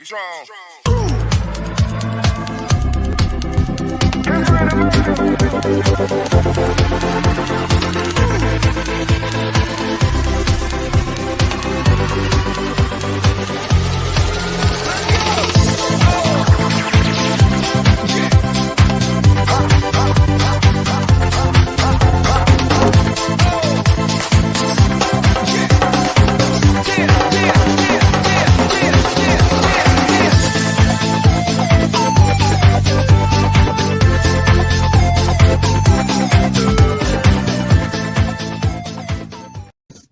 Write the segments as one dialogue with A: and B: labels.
A: Strong.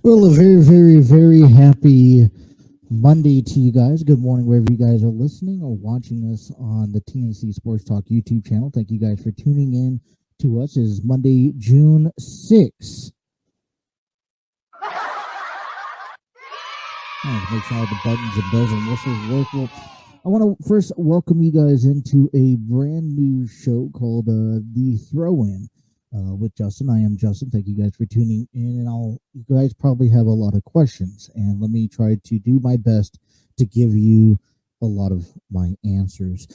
B: Well, a very, very, very happy Monday to you guys. Good morning, wherever you guys are listening or watching us on the TNC Sports Talk YouTube channel. Thank you guys for tuning in to us. It is Monday, June 6th. Make sure all the buttons and bells and whistles work. Well, I want to first welcome you guys into a brand new show called The Throw-In. With Justin. I am Justin. Thank you guys for tuning in, and you guys probably have a lot of questions, and let me try to do my best to give you a lot of my answers.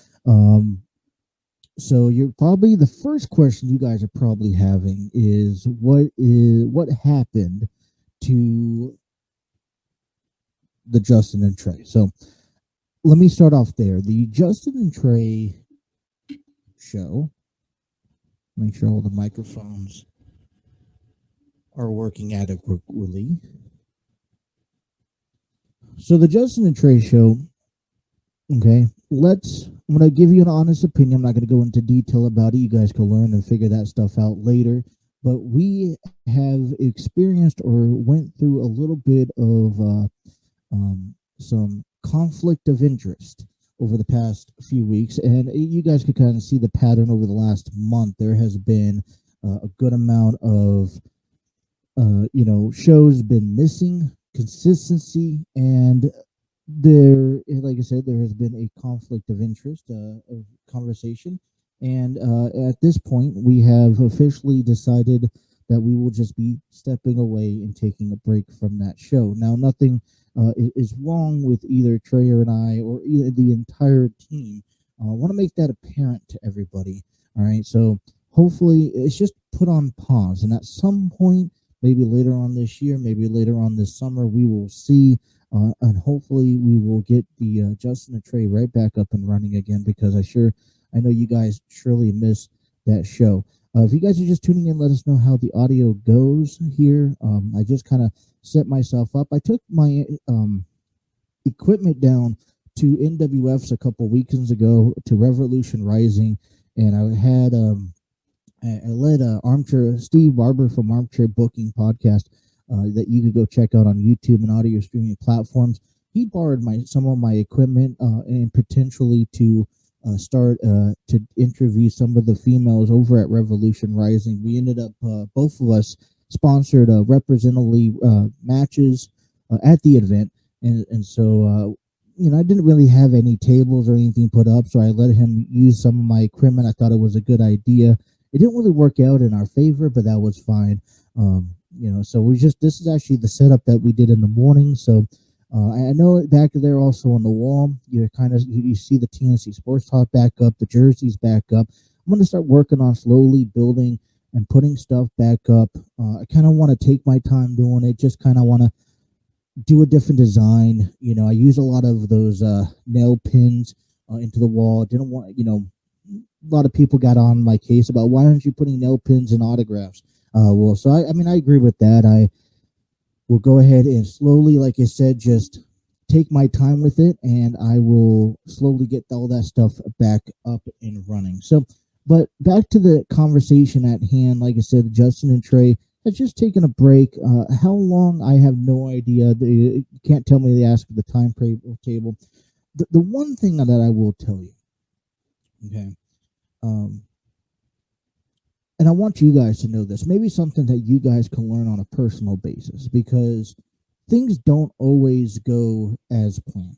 B: So you're probably the first question you guys are probably having is what happened to the Justin and Trey. So let me start off there. The Justin and Trey show. Make sure all the microphones are working adequately. So the Justin and Trey show, okay, I'm going to give you an honest opinion. I'm not going to go into detail about it. You guys can learn and figure that stuff out later. But we have experienced or went through a little bit of some conflict of interest over the past few weeks, and you guys could kind of see the pattern over the last month. There has been a good amount of, shows been missing consistency, and like I said, there has been a conflict of interest, of conversation, and at this point, we have officially decided that we will just be stepping away and taking a break from that show. Now, nothing is wrong with either Trey and I or either the entire team. I want to make that apparent to everybody. All right, so hopefully it's just put on pause, and at some point, maybe later on this year, maybe later on this summer, we will see, and hopefully we will get the Justin and Trey right back up and running again, because I know you guys surely miss that show. If you guys are just tuning in, let us know how the audio goes here. I just kind of set myself up. I took my equipment down to NWF's a couple weekends ago to Revolution Rising, and I had I led Armchair Steve Barber from Armchair Booking Podcast that you could go check out on YouTube and audio streaming platforms. He borrowed some of my equipment and potentially to start to interview some of the females over at Revolution Rising. We ended up, both of us sponsored representatively matches at the event, and so I didn't really have any tables or anything put up, so I let him use some of my equipment. I thought it was a good idea. It didn't really work out in our favor, but that was fine. So this is actually the setup that we did in the morning. So I know back there also on the wall, you see the TNC Sports Talk back up, the jerseys back up. I'm going to start working on slowly building and putting stuff back up. I kind of want to take my time doing it, just kind of want to do a different design. I use a lot of those nail pins into the wall. Didn't want, a lot of people got on my case about why aren't you putting nail pins in autographs? So I agree with that. I will go ahead and slowly, like I said, just take my time with it, and I will slowly get all that stuff back up and running. So, but back to the conversation at hand, like I said, Justin and Trey have just taken a break. How long, I have no idea. They can't tell me. They asked for the timetable. The one thing that I will tell you, okay, and I want you guys to know this, maybe something that you guys can learn on a personal basis, because things don't always go as planned.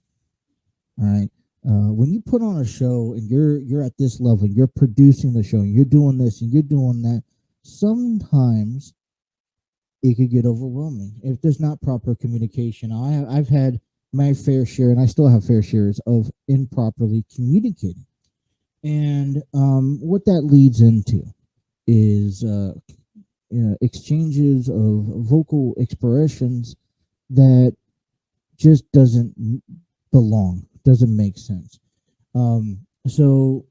B: All right. When you put on a show and you're at this level, you're producing the show, and you're doing this and you're doing that, sometimes it could get overwhelming if there's not proper communication. I've had my fair share, and I still have fair shares of improperly communicating. And what that leads into is exchanges of vocal expressions that just doesn't belong, doesn't make sense. So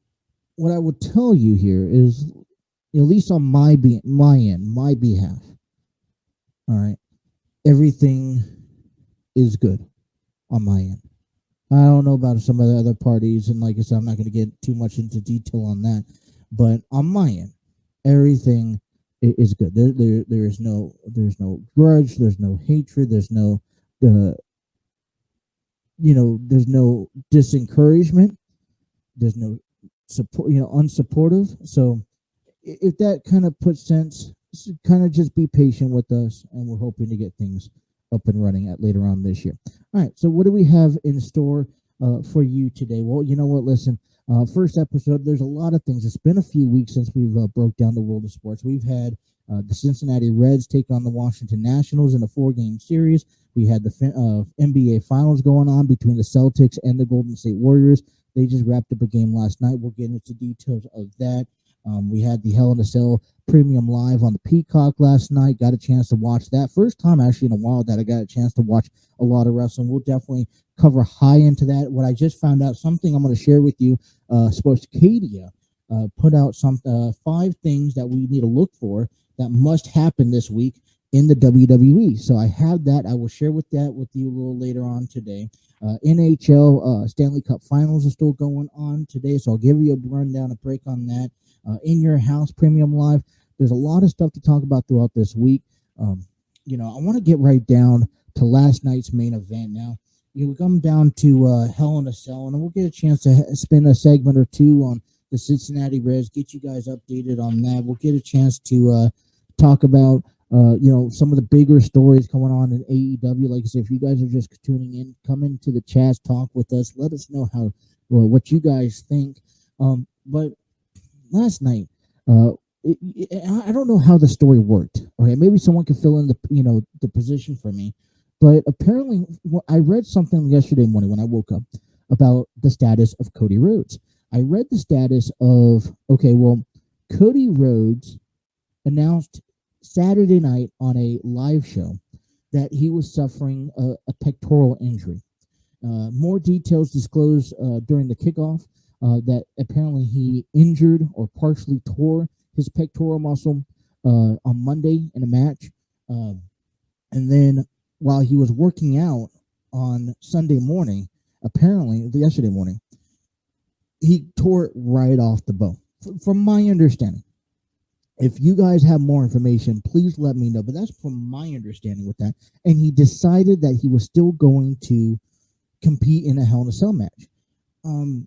B: what I would tell you here is, at least on my end, my behalf, all right, everything is good on my end. I don't know about some of the other parties, and like I said, I'm not going to get too much into detail on that. But on my end, everything is good. There's no grudge. There's no hatred. There's no there's no disencouragement. There's no support. Unsupportive. So if that kind of puts sense, kind of just be patient with us, and we're hoping to get things up and running at later on this year. All right, so what do we have in store for you today? Well, you know what? Listen, first episode, there's a lot of things. It's been a few weeks since we've broke down the world of sports. We've had the Cincinnati Reds take on the Washington Nationals in a 4-game series. We had the NBA Finals going on between the Celtics and the Golden State Warriors. They just wrapped up a game last night. We'll get into details of that. We had the Hell in a Cell Premium Live on the Peacock last night. Got a chance to watch that. First time actually in a while that I got a chance to watch a lot of wrestling. We'll definitely cover high into that. What I just found out, something I'm going to share with you, Sportscadia put out 5 things that we need to look for that must happen this week in the WWE. So I have that. I will share that with you a little later on today. NHL Stanley Cup Finals are still going on today, so I'll give you a rundown, a break on that. In Your House Premium Live. There's a lot of stuff to talk about throughout this week. I want to get right down to last night's main event. Now, we come down to Hell in a Cell, and we'll get a chance to spend a segment or two on the Cincinnati Reds, get you guys updated on that. We'll get a chance to talk about some of the bigger stories going on in AEW. Like I said, if you guys are just tuning in, come into the chat, talk with us. Let us know what you guys think. But last night, I don't know how the story worked. Okay, maybe someone could fill in the position for me. But apparently, I read something yesterday morning when I woke up about the status of Cody Rhodes. I read the status of Cody Rhodes announced Saturday night on a live show that he was suffering a pectoral injury. More details disclosed during the kickoff. That apparently he injured or partially tore his pectoral muscle on Monday in a match. And then while he was working out on Sunday morning, apparently yesterday morning, he tore it right off the bone, from my understanding. If you guys have more information, please let me know. But that's from my understanding with that. And he decided that he was still going to compete in a Hell in a Cell match. And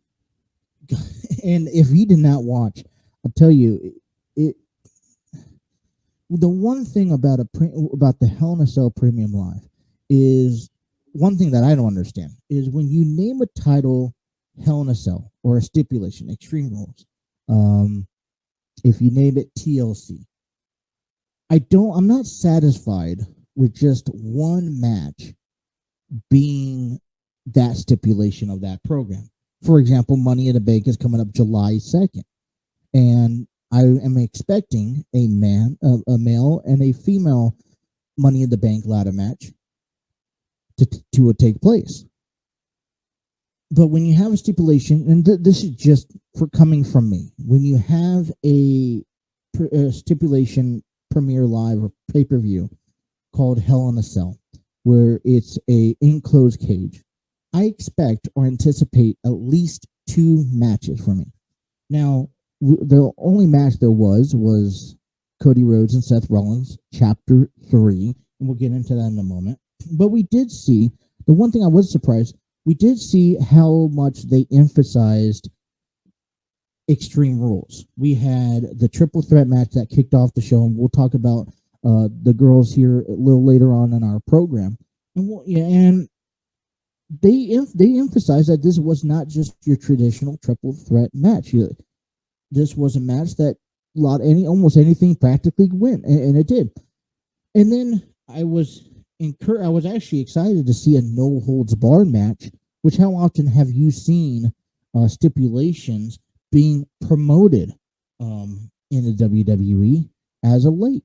B: if you did not watch, I'll tell you, the one thing about the Hell in a Cell Premium Live is one thing that I don't understand is when you name a title Hell in a Cell or a stipulation, Extreme Rules, if you name it TLC, I'm not satisfied with just one match being that stipulation of that program. For example, Money in the Bank is coming up July 2nd, and I am expecting a male and a female Money in the Bank ladder match to take place. But when you have a stipulation, and this is just for coming from me, when you have a stipulation premiere live or pay-per-view called Hell in a Cell, where it's a enclosed cage, I expect or anticipate at least 2 matches for me. Now, the only match there was Cody Rhodes and Seth Rollins, Chapter 3, and we'll get into that in a moment. But we did see, the one thing I was surprised, we did see how much they emphasized Extreme Rules. We had the triple threat match that kicked off the show, and we'll talk about the girls here a little later on in our program. And they emphasized that this was not just your traditional triple threat match. This was a match that almost anything practically went, and it did. And then I was And Kurt, I was actually excited to see a no holds barred match. Which how often have you seen stipulations being promoted in the WWE as of late?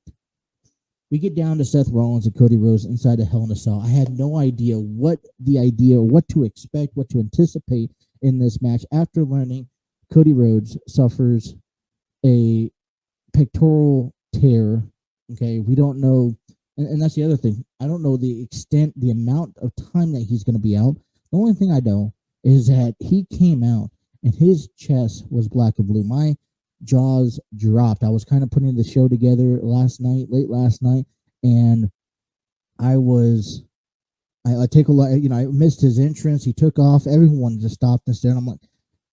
B: We get down to Seth Rollins and Cody Rhodes inside a Hell in a Cell. I had no idea what to expect, what to anticipate in this match after learning Cody Rhodes suffers a pectoral tear. Okay, we don't know, and that's the other thing. I don't know the extent, the amount of time that he's going to be out. The only thing I know is that he came out and his chest was black and blue. My jaws dropped. I was kind of putting the show together late last night, and I take a lot. I missed his entrance. He took off. Everyone just stopped and stared. I'm like,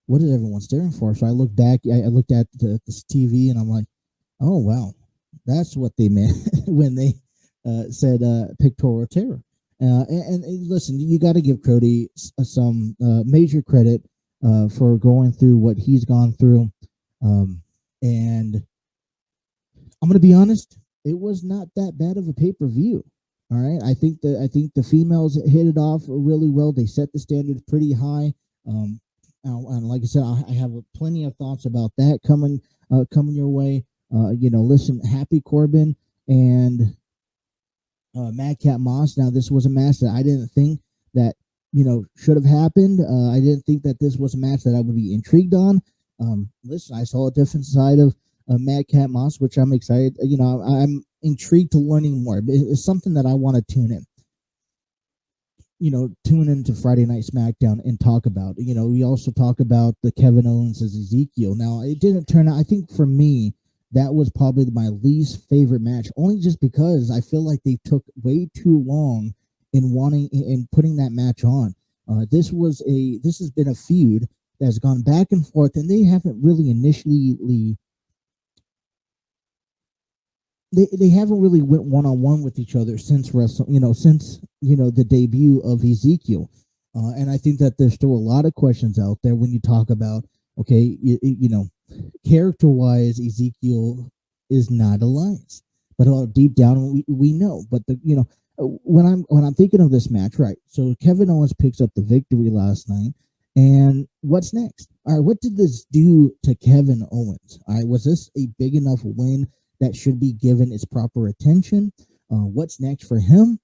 B: what is everyone staring for? So I looked back. I looked at the TV, and I'm like, oh wow, that's what they meant when they said pectoral tear. And listen, you got to give Cody some major credit for going through what he's gone through. And I'm going to be honest, it was not that bad of a pay-per-view. All right, I think the females hit it off really well. They set the standards pretty high. And like I said, I have plenty of thoughts about that coming your way. Listen, Happy Corbin and Madcap Moss. Now, this was a match that I didn't think that should have happened. I didn't think that this was a match that I would be intrigued on. Listen, I saw a different side of Madcap Moss, which I'm excited. I'm intrigued to learning more. It's something that I want to tune in. Tune into Friday Night Smackdown and talk about. We also talk about the Kevin Owens as Ezekiel. Now, it didn't turn out. I think for me, that was probably my least favorite match, only just because I feel like they took way too long in putting that match on. This has been a feud that has gone back and forth, and they haven't really they haven't really went one-on-one with each other since the debut of Ezekiel. And I think that there's still a lot of questions out there when you talk about, okay, character-wise, Ezekiel is not Elias, but deep down we know. But when I'm thinking of this match, right? So Kevin Owens picks up the victory last night, and what's next? All right, what did this do to Kevin Owens? All right, was this a big enough win that should be given its proper attention? What's next for him?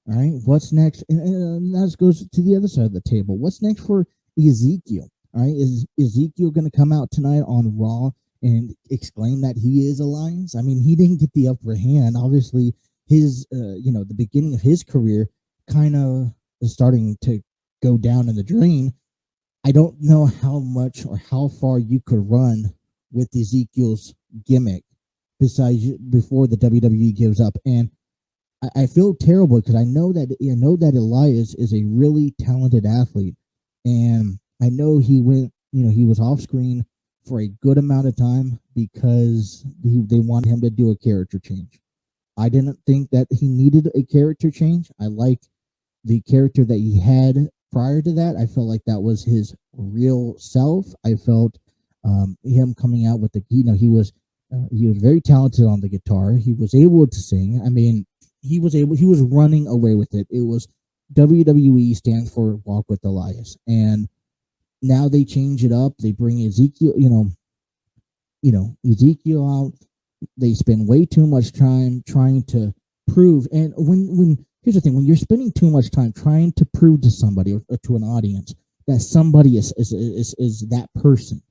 B: All right, what's next? And that goes to the other side of the table. What's next for Ezekiel? All right, is Ezekiel going to come out tonight on Raw and exclaim that he is Elias? I mean, he didn't get the upper hand. Obviously, his the beginning of his career kind of is starting to go down in the drain. I don't know how much or how far you could run with Ezekiel's gimmick before the WWE gives up. And I feel terrible because I know that Elias is a really talented athlete, and I know he was off screen for a good amount of time because they wanted him to do a character change. I didn't think that he needed a character change. I liked the character that he had prior to that. I felt like that was his real self. I felt him coming out with he was very talented on the guitar. He was able to sing. I mean, he was running away with it. It was WWE stands for Walk with Elias. And now they change it up. They bring Ezekiel, Ezekiel out. They spend way too much time trying to prove. And when here's the thing, when you're spending too much time trying to prove to somebody or to an audience that somebody is that person,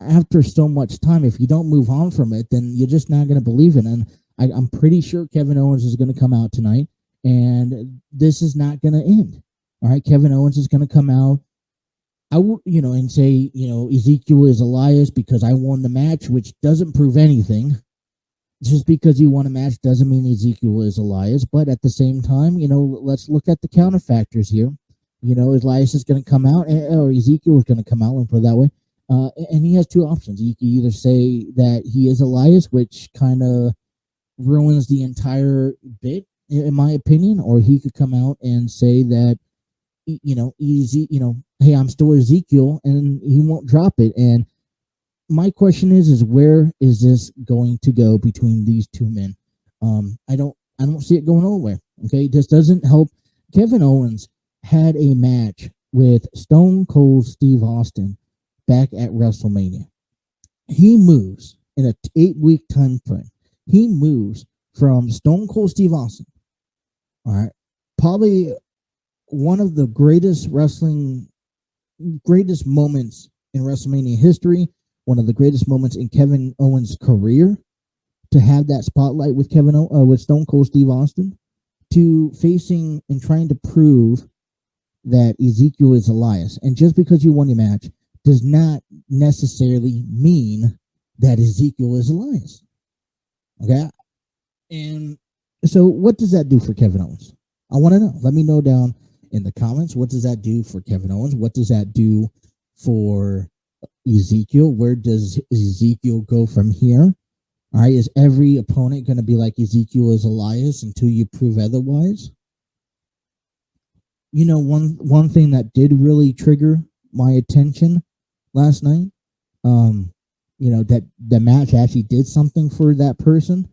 B: after so much time, if you don't move on from it, then you're just not going to believe it. And I'm pretty sure Kevin Owens is going to come out tonight, and this is not going to end. All right, Kevin Owens is going to come out, and say, Ezekiel is Elias because I won the match, which doesn't prove anything. Just because you won a match doesn't mean Ezekiel is Elias. But at the same time, let's look at the counterfactors here. Elias is going to come out, or Ezekiel is going to come out, and put it that way. And he has two options. You can either say that he is Elias, which kind of ruins the entire bit, in my opinion, or he could come out and say that, hey, I'm still Ezekiel, and he won't drop it. And my question is where is this going to go between these two men? I don't see it going nowhere. Okay, this doesn't help. Kevin Owens had a match with Stone Cold Steve Austin back at WrestleMania. He moves in a 8-week time frame. He moves from Stone Cold Steve Austin. All right, probably one of the greatest moments in WrestleMania history, one of the greatest moments in Kevin Owens' career, to have that spotlight with with Stone Cold Steve Austin, to facing and trying to prove that Ezekiel is Elias. And just because you won your match does not necessarily mean that Ezekiel is Elias. Okay? And so what does that do for Kevin Owens? I want to know. Let me know down in the comments. What does that do for Kevin Owens? What does that do for Ezekiel? Where does Ezekiel go from here? All right, is every opponent going to be like Ezekiel is Elias until you prove otherwise? You know, one thing that did really trigger my attention last night, that the match actually did something for that person,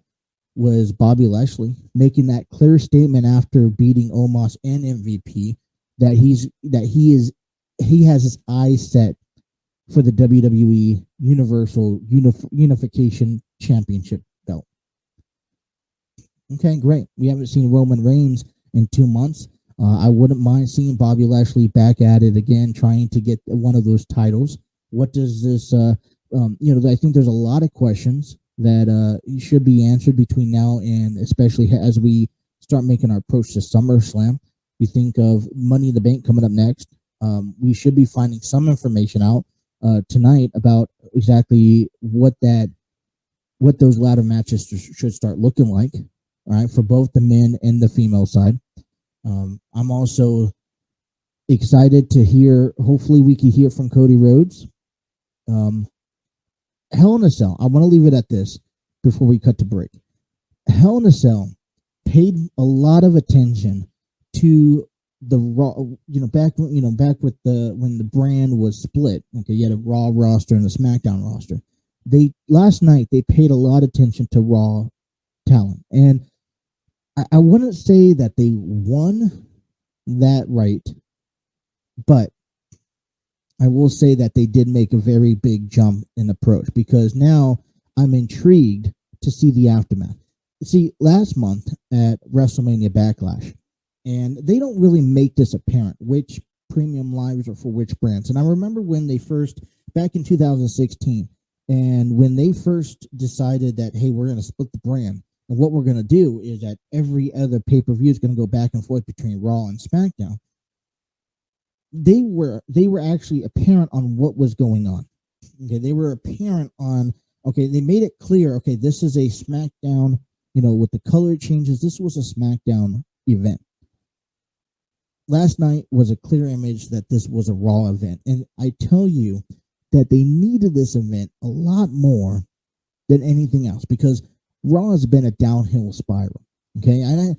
B: was Bobby Lashley making that clear statement after beating Omos and MVP that he has his eyes set for the WWE Universal Unification Championship belt. Okay, great. We haven't seen Roman Reigns in 2 months. I wouldn't mind seeing Bobby Lashley back at it again, trying to get one of those titles. What does this? I think there's a lot of questions that should be answered between now and especially as we start making our approach to SummerSlam. You think of Money in the Bank coming up next. We should be finding some information out tonight about exactly what those ladder matches should start looking like. All right, for both the men and the female side. I'm also excited to hear. Hopefully, we can hear from Cody Rhodes. Hell in a Cell. I want to leave it at this before we cut to break. Hell in a Cell paid a lot of attention to the Raw. Back with when the brand was split. Okay, you had a Raw roster and a SmackDown roster. Last night they paid a lot of attention to Raw talent, and I wouldn't say that they won that right, but I will say that they did make a very big jump in approach, because now I'm intrigued to see the aftermath. See, last month at WrestleMania Backlash, and they don't really make this apparent, which premium lives are for which brands. And I remember when they first, back in 2016, and when they first decided that, hey, we're going to split the brand, and what we're going to do is that every other pay-per-view is going to go back and forth between Raw and SmackDown. They were actually apparent on what was going on. Okay, they were apparent on. Okay, they made it clear. Okay, this is a SmackDown. With the color changes, this was a SmackDown event. Last night was a clear image that this was a Raw event, and I tell you that they needed this event a lot more than anything else, because Raw has been a downhill spiral. Okay, and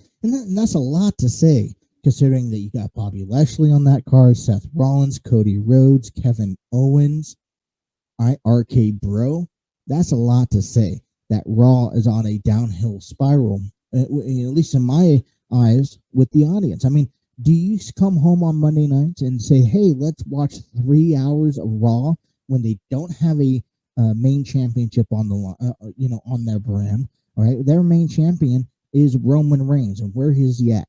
B: that's a lot to say, considering that you got Bobby Lashley on that card, Seth Rollins, Cody Rhodes, Kevin Owens, RK Bro. That's a lot to say, that Raw is on a downhill spiral, at least in my eyes, with the audience. I mean, do you come home on Monday nights and say, hey, let's watch 3 hours of Raw when they don't have a main championship on the on their brand? All right, their main champion is Roman Reigns, and where is he at?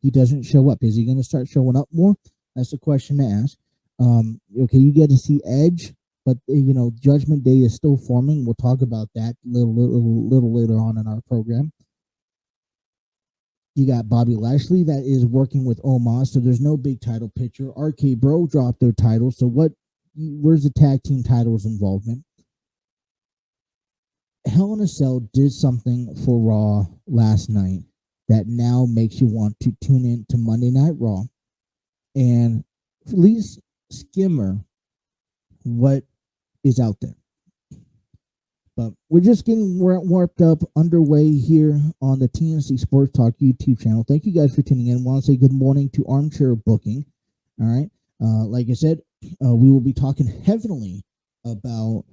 B: He doesn't show up. Is he going to start showing up more? That's the question to ask. Okay, you get to see Edge, but Judgment Day is still forming. We'll talk about that a little later on in our program. You got Bobby Lashley that is working with Omos, so there's no big title picture. RK Bro dropped their title, so where's the tag team titles involvement? Hell in a Cell did something for Raw last night that now makes you want to tune in to Monday Night Raw and at least skimmer what is out there. But we're just getting warped up underway here on the TNC Sports Talk YouTube channel. Thank you guys for tuning in. I want to say good morning to Armchair Booking. All right. Like I said, we will be talking heavily about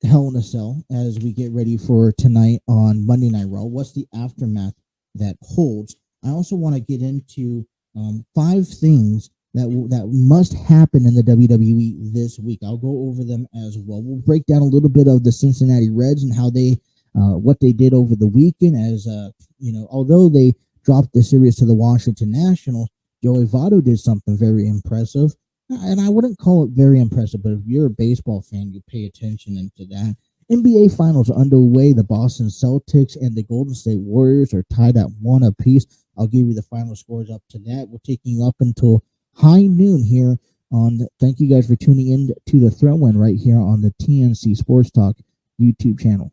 B: Hell in a Cell as we get ready for tonight on Monday Night Raw. What's the aftermath that holds. I also want to get into 5 things that must happen in the WWE this week. I'll go over them as well. We'll break down a little bit of the Cincinnati Reds and how they what they did over the weekend. As although they dropped the series to the Washington Nationals, Joey Votto did something very impressive. And I wouldn't call it very impressive, but if you're a baseball fan, you pay attention into that. NBA Finals are underway. The Boston Celtics and the Golden State Warriors are tied at 1 apiece. I'll give you the final scores up to that. We're taking you up until high noon here thank you guys for tuning in to the throw-in right here on the TNC Sports Talk YouTube channel.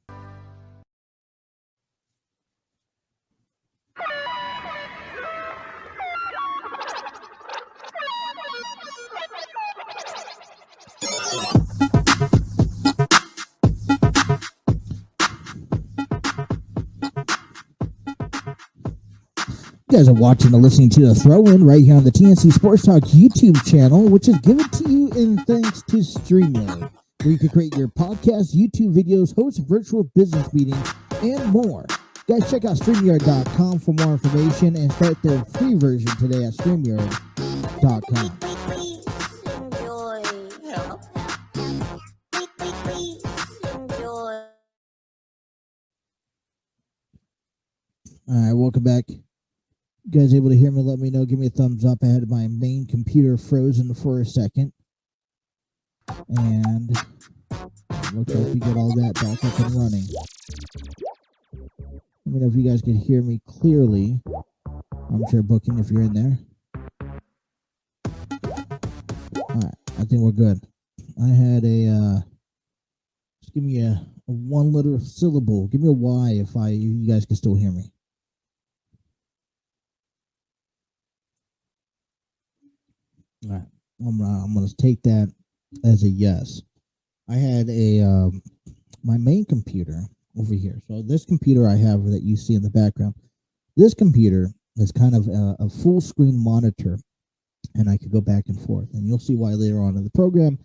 B: You guys are watching and listening to the throw-in right here on the TNC Sports Talk YouTube channel, which is given to you in thanks to StreamYard, where you can create your podcast, YouTube videos, host virtual business meetings, and more. Guys, check out StreamYard.com for more information and start their free version today at StreamYard.com. All right, welcome back. You guys able to hear me? Let me know. Give me a thumbs up. I had my main computer frozen for a second. And looks like we get all that back up and running. Let me know if you guys can hear me clearly. I'm sure Booking if you're in there. Alright, I think we're good. I had just give me a 1-letter syllable. Give me a Y if you guys can still hear me. All right, I'm gonna take that as a yes. I had my main computer over here. So this computer I have that you see in the background, this computer is kind of a full screen monitor, and I could go back and forth, and you'll see why later on in the program.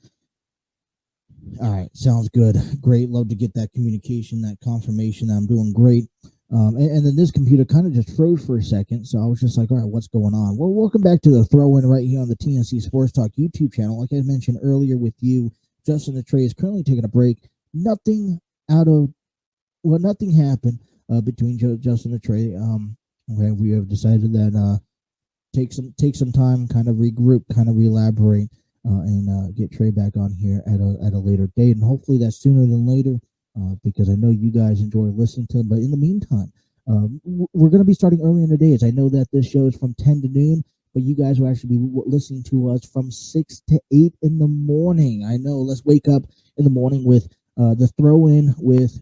B: All right, sounds good. Great, love to get that communication, that confirmation that I'm doing great. And then this computer kind of just froze for a second, so I was just like, all right, what's going on? Well, welcome back to the throw-in right here on the TNC Sports Talk YouTube channel. Like I mentioned earlier with you, Justin the Trey is currently taking a break. Nothing happened between Justin the Trey. Okay, we have decided that take some time, kind of regroup, kind of re-elaborate, and get Trey back on here at a later date, and hopefully that's sooner than later. Because I know you guys enjoy listening to them. But in the meantime, we're going to be starting early in the days. I know that this show is from 10 to noon, but you guys will actually be listening to us from 6 to 8 in the morning. I know. Let's wake up in the morning with the throw-in with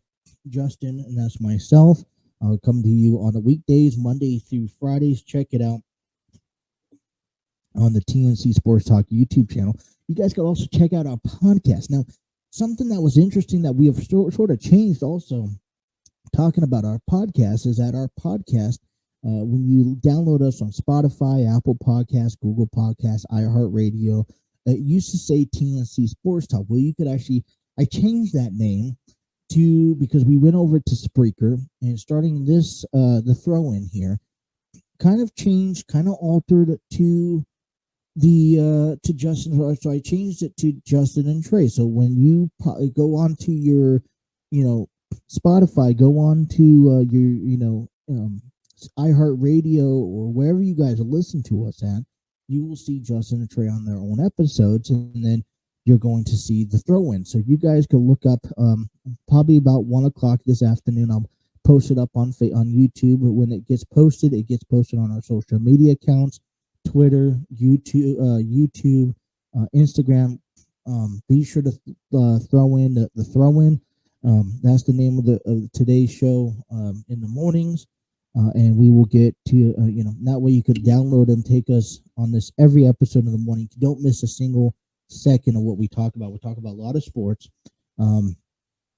B: Justin, and that's myself. I'll come to you on the weekdays, Monday through Fridays. Check it out on the TNC Sports Talk YouTube channel. You guys can also check out our podcast. Now, something that was interesting that we have sort of changed also, talking about our podcast, is that our podcast, when you download us on Spotify, Apple Podcasts, Google Podcasts, iHeartRadio, it used to say TNC Sports Talk. Well, you could actually, I changed that name because we went over to Spreaker, and starting this, the throw-in here, kind of changed, kind of altered to to Justin. So I changed it to Justin and Trey. So when you go on to your, Spotify, go on to your, iHeartRadio or wherever you guys listen to us at, you will see Justin and Trey on their own episodes, and then you're going to see the throw-in. So you guys can look up probably about 1 o'clock this afternoon. I'll post it up on YouTube. But when it gets posted on our social media accounts. Twitter, YouTube, Instagram. Be sure to throw in the throw-in. That's the name of today's show in the mornings, and we will get to that way you could download and take us on this every episode in the morning. You don't miss a single second of what we talk about. We talk about a lot of sports.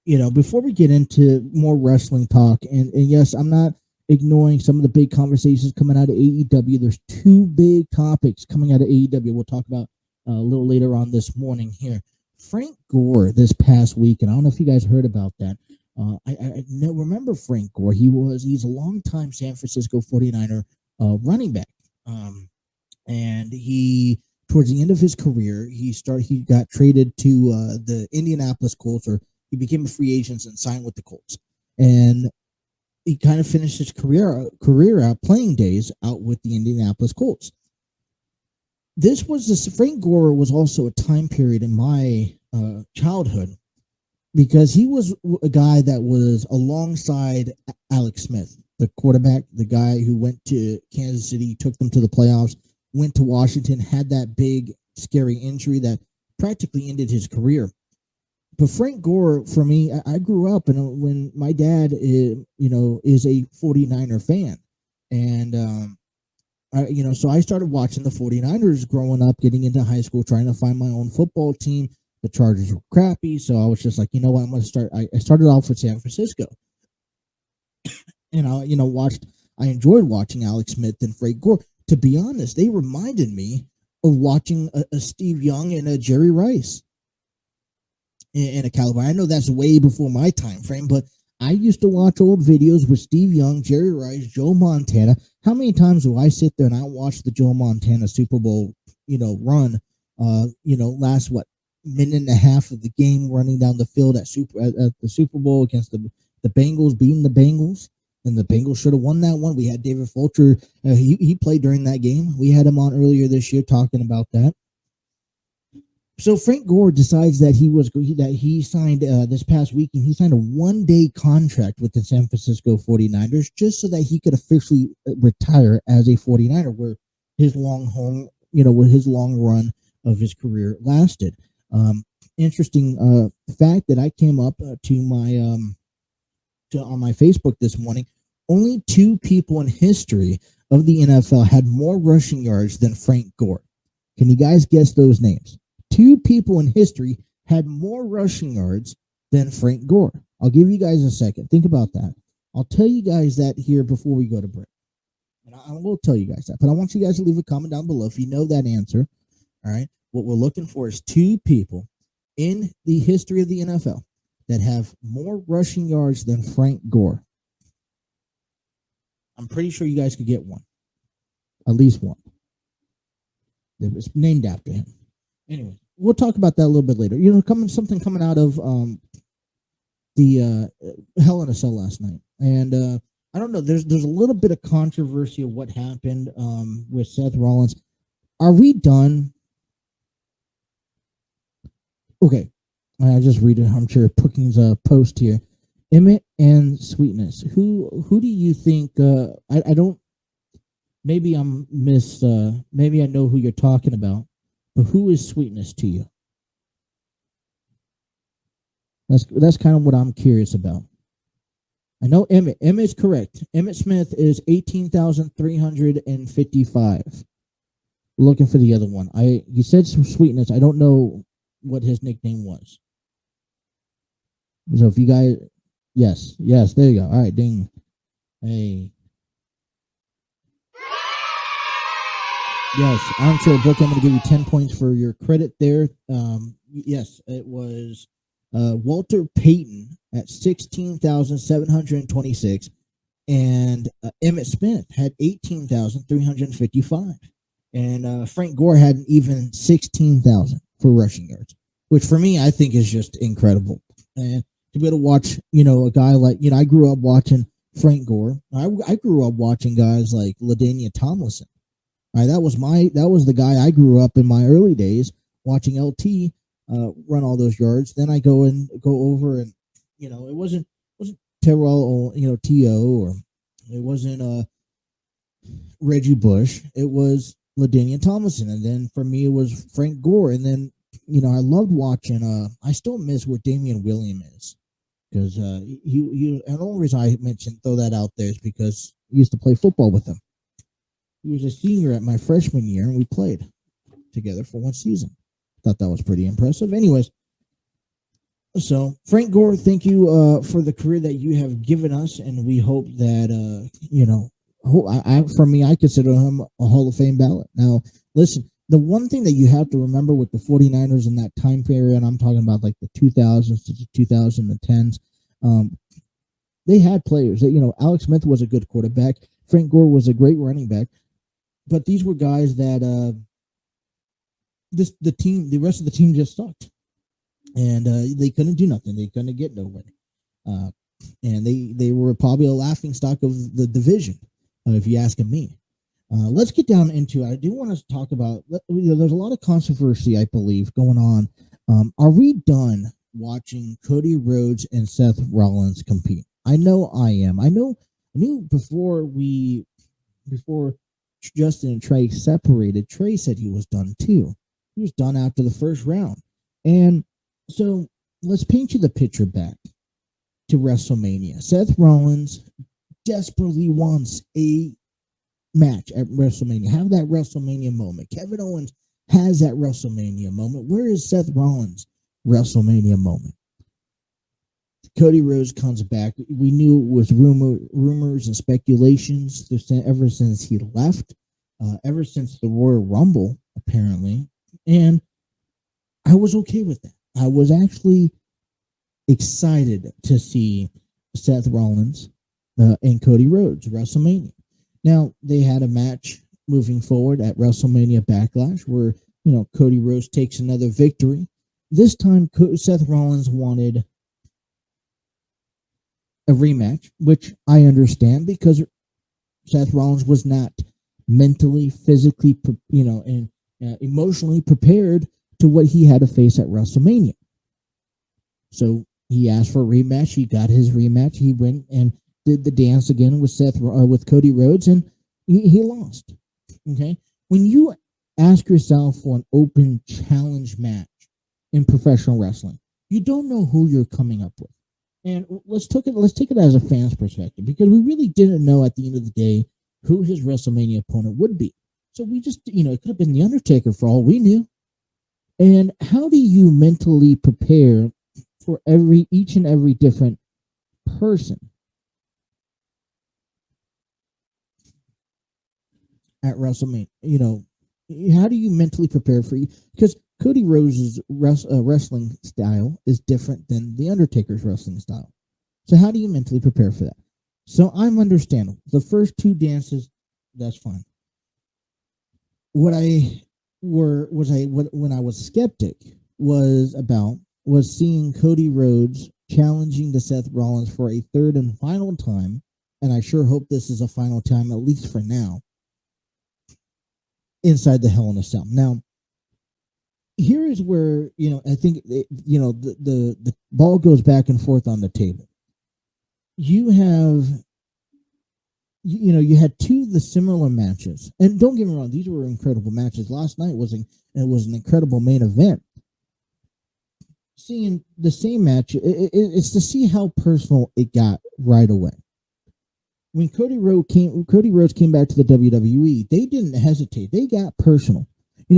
B: Before we get into more wrestling talk, and yes, I'm not ignoring some of the big conversations coming out of AEW. There's 2 big topics coming out of AEW we'll talk about a little later on this morning here. Frank Gore this past week, and I don't know if you guys heard about that. I remember Frank Gore. He's a longtime San Francisco 49er running back. And he, towards the end of his career, he got traded to the Indianapolis Colts, or he became a free agent and signed with the Colts. And he kind of finished his career out playing days out with the Indianapolis Colts. Frank Gore was also a time period in my childhood, because he was a guy that was alongside Alex Smith, the quarterback, the guy who went to Kansas City, took them to the playoffs, went to Washington, had that big, scary injury that practically ended his career. But Frank Gore, for me, I grew up, and when my dad is a 49er fan. And, so I started watching the 49ers growing up, getting into high school, trying to find my own football team. The Chargers were crappy, so I was just like, you know what, I'm going to start. I started off with San Francisco. And I enjoyed watching Alex Smith and Frank Gore. To be honest, they reminded me of watching a Steve Young and a Jerry Rice in a caliber. I know that's way before my time frame, but I used to watch old videos with Steve Young, Jerry Rice, Joe Montana. How many times do I sit there and I watch the Joe Montana Super Bowl, run, last minute and a half of the game, running down the field at the Super Bowl against the Bengals, beating the Bengals. And the Bengals should have won that one. We had David Fulcher. He played during that game. We had him on earlier this year talking about that. So Frank Gore decides that he signed this past weekend. He signed a one-day contract with the San Francisco 49ers just so that he could officially retire as a 49er, where his long run of his career lasted. Interesting fact that I came up to on my Facebook this morning. Only two people in history of the NFL had more rushing yards than Frank Gore. Can you guys guess those names? Two people in history had more rushing yards than Frank Gore. I'll give you guys a second. Think about that. I'll tell you guys that here before we go to break. And I will tell you guys that. But I want you guys to leave a comment down below if you know that answer. All right. What we're looking for is two people in the history of the NFL that have more rushing yards than Frank Gore. I'm pretty sure you guys could get one. At least one. It was named after him. Anyway, we'll talk about that a little bit later. Something coming out of the Hell in a Cell last night. And I don't know, there's a little bit of controversy of what happened with Seth Rollins. Are we done? Okay. I just read it. I'm sure Pooking's post here. Emmett and Sweetness. Who do you think? I don't. Maybe I'm maybe I know who you're talking about, but who is Sweetness to you? That's kind of what I'm curious about. I know Emmett. Emmett's correct. Emmitt Smith is 18,355. Looking for the other one. You said some Sweetness. I don't know what his nickname was. So if you guys, yes, there you go. All right, ding. Hey. Yes, I'm sure, Brooke, I'm going to give you 10 points for your credit there. Yes, it was Walter Payton at 16,726, and Emmitt Smith had 18,355. And Frank Gore had an even 16,000 for rushing yards, which for me, I think is just incredible. And to be able to watch, a guy like, I grew up watching Frank Gore. I grew up watching guys like LaDainian Tomlinson. All right, that was the guy I grew up in my early days watching LT run all those yards. Then I go over and, it wasn't Terrell, T.O., or it wasn't Reggie Bush. It was LaDainian Tomlinson. And then for me, it was Frank Gore. And then, I loved watching, I still miss where Damian Williams is. Because and the only reason I throw that out there is because I used to play football with him. He was a senior at my freshman year, and we played together for one season. Thought that was pretty impressive. Anyways, so Frank Gore, thank you for the career that you have given us, and we hope that, for me, I consider him a Hall of Fame ballot. Now, listen, the one thing that you have to remember with the 49ers in that time period, I'm talking about like the 2000s to the 2010s, they had players. That, Alex Smith was a good quarterback. Frank Gore was a great running back. But these were guys that the rest of the team just sucked, and they couldn't do nothing. They couldn't get nowhere, and they were probably a laughing stock of the division, if you asking me. Let's get down into. I do want to talk about. There's a lot of controversy, I believe, going on. Are we done watching Cody Rhodes and Seth Rollins compete? I know I am. I knew before Justin and Trey separated. Trey said he was done too. He was done after the first round, and so let's paint you the picture back to WrestleMania. Seth Rollins desperately wants a match at WrestleMania. Have that WrestleMania moment. Kevin Owens has that WrestleMania moment. Where is Seth Rollins' WrestleMania moment? Cody Rhodes comes back. We knew it was rumors and speculations ever since he left, ever since the Royal Rumble, apparently. And I was okay with that. I was actually excited to see Seth Rollins and Cody Rhodes WrestleMania. Now, they had a match moving forward at WrestleMania Backlash where, Cody Rhodes takes another victory. This time, Seth Rollins wanted a rematch, which I understand because Seth Rollins was not mentally, physically, and emotionally prepared to what he had to face at WrestleMania. So he asked for a rematch. He got his rematch. He went and did the dance again with Cody Rhodes, and he lost. Okay, when you ask yourself for an open challenge match in professional wrestling, you don't know who you're coming up with. And let's take it as a fan's perspective, because we really didn't know at the end of the day who his WrestleMania opponent would be. So we just, it could have been The Undertaker for all we knew. And how do you mentally prepare for each and every different person at WrestleMania? How do you mentally prepare for you? Because Cody Rhodes' wrestling style is different than The Undertaker's wrestling style. So how do you mentally prepare for that? So I'm understandable. The first two dances, that's fine. When I was skeptic was seeing Cody Rhodes challenging to Seth Rollins for a third and final time, and I sure hope this is a final time, at least for now, inside the Hell in a Cell. Now, here is where I think the ball goes back and forth on the table. You had two of the similar matches, and don't get me wrong, these were incredible matches. Last night was an incredible main event. Seeing the same match, it's to see how personal it got right away. When Cody Rhodes came back to the WWE, they didn't hesitate. They got personal.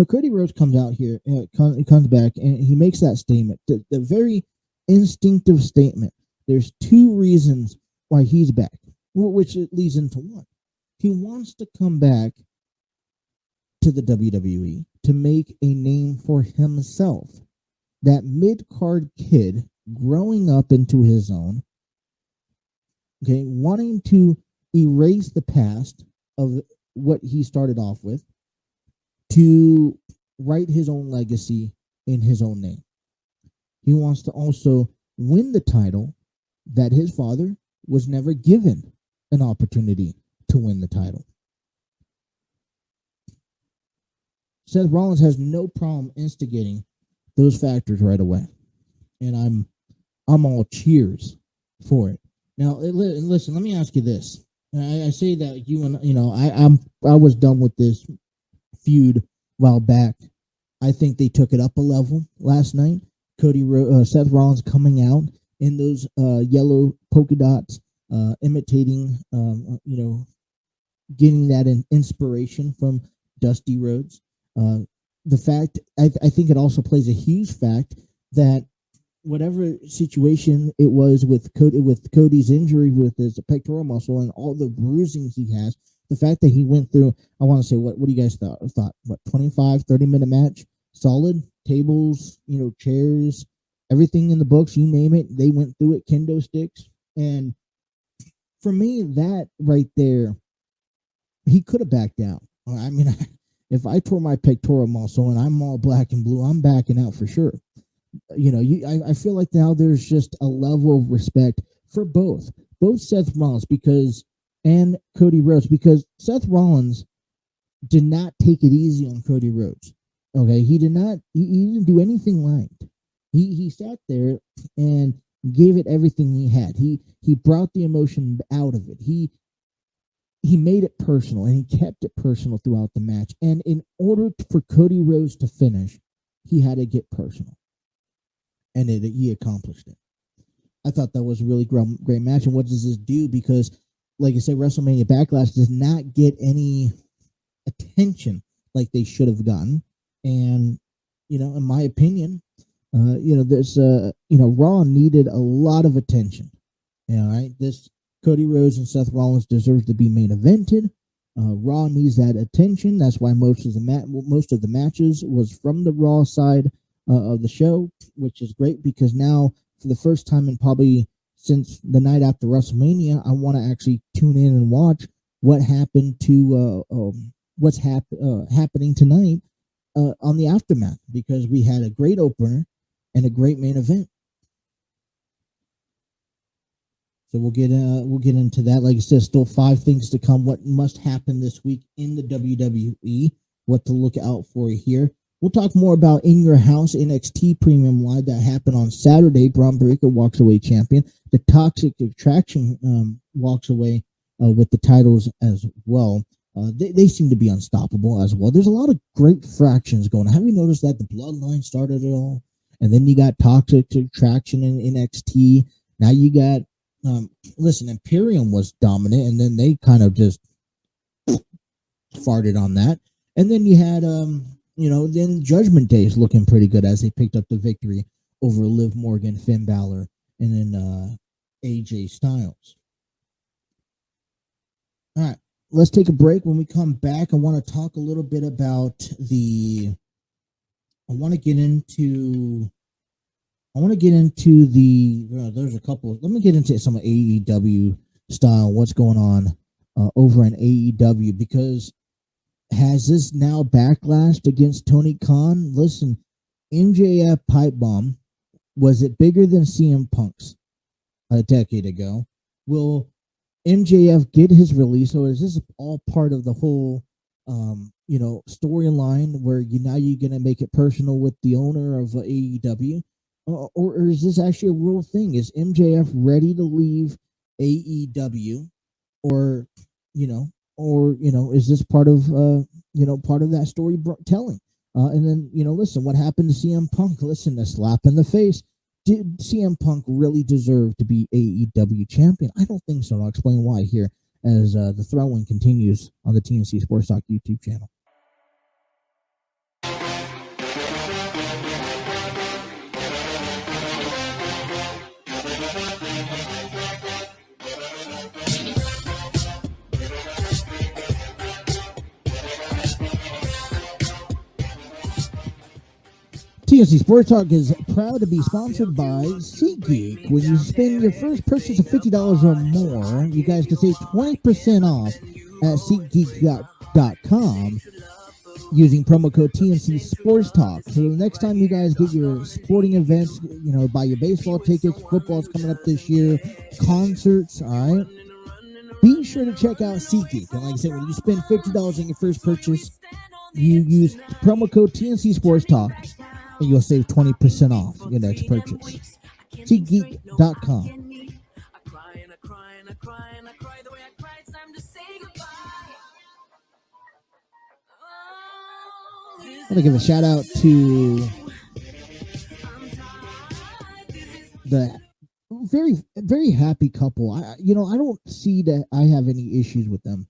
B: Cody Rhodes comes out here, comes back, and he makes that statement, the very instinctive statement. There's two reasons why he's back, which it leads into one. He wants to come back to the WWE to make a name for himself. That mid-card kid growing up into his own, okay, wanting to erase the past of what he started off with to write his own legacy in his own name. He wants to also win the title that his father was never given an opportunity to win the title. Seth Rollins has no problem instigating those factors right away, and I'm all cheers for it. Now, listen, let me ask you this. I say that I was done with this feud a while back. I think they took it up a level last night. Seth Rollins coming out in those yellow polka dots, imitating, getting that inspiration from Dusty Rhodes. The fact, I think it also plays a huge fact that whatever situation it was with Cody's injury with his pectoral muscle and all the bruising he has, the fact that he went through, I want to say, what do you guys thought? What, 25, 30-minute match? Solid. Tables, chairs, everything in the books, you name it, they went through it, kendo sticks, and for me, that right there, he could have backed out. I mean, if I tore my pectoral muscle and I'm all black and blue, I'm backing out for sure. I feel like now there's just a level of respect for both Seth Rollins and Cody Rhodes, because Seth Rollins did not take it easy on Cody Rhodes. Okay, he did not. He didn't do anything right. He sat there and gave it everything he had. He brought the emotion out of it. He made it personal, and he kept it personal throughout the match. And in order for Cody Rhodes to finish, he had to get personal, and he accomplished it. I thought that was a really great match. And what does this do? Because, like I said, WrestleMania Backlash does not get any attention like they should have gotten. And, in my opinion, there's, Raw needed a lot of attention. Right? This Cody Rhodes and Seth Rollins deserves to be main evented. Raw needs that attention. That's why most of the matches was from the Raw side of the show, which is great, because now, for the first time in probably since the night after WrestleMania, I want to actually tune in and watch what happened to what's happening tonight on the Aftermath, because we had a great opener and a great main event. So we'll get into that. Like I said, still 5 things to come. What must happen this week in the WWE? What to look out for here. We'll talk more about In Your House NXT Premium Live that happened on Saturday. Braun Breaker walks away champion. The Toxic Attraction walks away with the titles as well. They seem to be unstoppable as well. There's a lot of great fractions going on. Have you noticed that the Bloodline started it all? And then you got Toxic Attraction in NXT. Now you got, Imperium was dominant, and then they kind of just farted on that. And then you had, then Judgment Day is looking pretty good as they picked up the victory over Liv Morgan, Finn Balor, and then AJ Styles. All right, let's take a break. When we come back, I want to talk a little bit about there's a couple. Let me get into some AEW style. What's going on over in AEW? Because has this now backlashed against Tony Khan? Listen, MJF pipe bomb, was it bigger than CM Punk's a decade ago? Will MJF get his release, or is this all part of the whole, storyline where you're going to make it personal with the owner of AEW? Or is this actually a real thing? Is MJF ready to leave AEW, or is this part of that story telling? And then listen, what happened to CM Punk? Listen, a slap in the face. Did CM Punk really deserve to be AEW champion? I don't think so. I'll explain why here as the throw-in continues on the TNC Sports Talk YouTube channel. TNC Sports Talk is proud to be sponsored by SeatGeek. When you spend your first purchase of $50 or more, you guys can save 20% off at SeatGeek.com using promo code TNC Sports Talk. So the next time you guys get your sporting events, buy your baseball tickets, football's coming up this year, concerts, all right? Be sure to check out SeatGeek. And like I said, when you spend $50 on your first purchase, you use promo code TNC Sports Talk, and you'll save 20% off your next purchase. SeatGeek.com. I want to give a shout out to the very, very happy couple. I don't see that I have any issues with them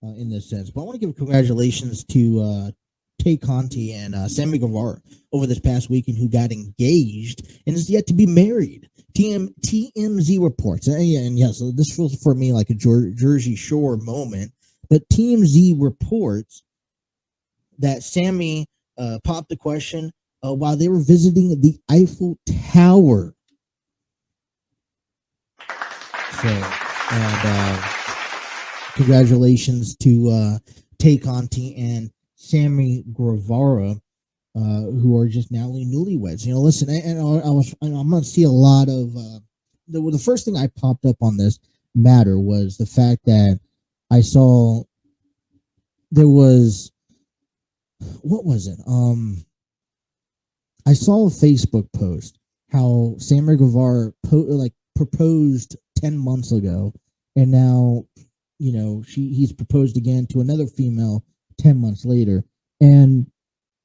B: in this sense, but I want to give congratulations to Tay Conti and Sammy Guevara over this past weekend, who got engaged and is yet to be married. TMZ reports, so this feels for me like a Jersey Shore moment, but TMZ reports that Sammy popped the question while they were visiting the Eiffel Tower. So And congratulations to Tay Conti and Sammy Guevara, who are just now newlyweds. Listen, and I'm going to see a lot of the first thing I popped up on this matter was the fact that I saw there was what was it? I saw a Facebook post how Sammy Guevara proposed 10 months ago, and now he's proposed again to another female 10 months later. And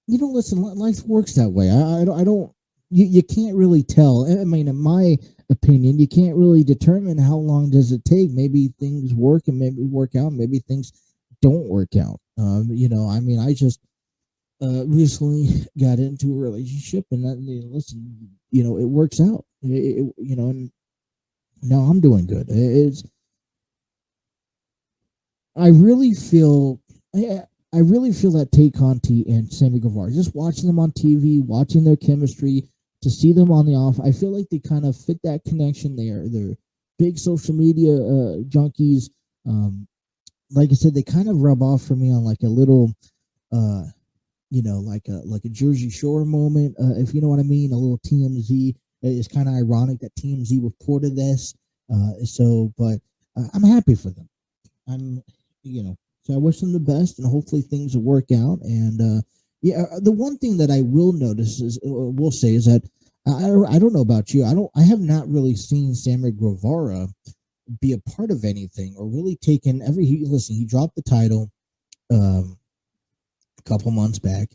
B: listen, life works that way. I don't you can't really tell. I mean, in my opinion, you can't really determine how long does it take. Maybe things work and maybe work out, maybe things don't work out. I mean, I just recently got into a relationship, and listen, it works out. And now I'm doing good. I really feel that Tay Conti and Sammy Guevara, just watching them on TV, watching their chemistry, to see them on the off, I feel like they kind of fit that connection. They're big social media junkies. Like I said, they kind of rub off for me on like a little, like a Jersey Shore moment, if you know what I mean. A little TMZ. It's kind of ironic that TMZ reported this. But I'm happy for them. So I wish them the best, and hopefully things will work out. And the one thing that I will say is that I don't know about you. I have not really seen Sammy Guevara be a part of anything or really taken he dropped the title a couple months back,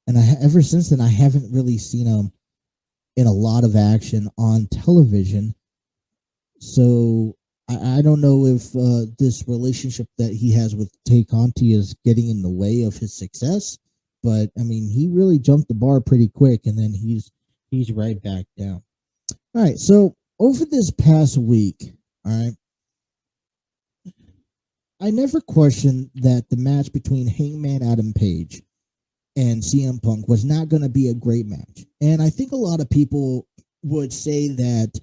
B: and ever since then I haven't really seen him in a lot of action on television. So I don't know if this relationship that he has with Tay Conti is getting in the way of his success, but I mean, he really jumped the bar pretty quick, and then he's right back down. All right, so over this past week, all right, I never questioned that the match between Hangman Adam Page and CM Punk was not going to be a great match, and I think a lot of people would say that.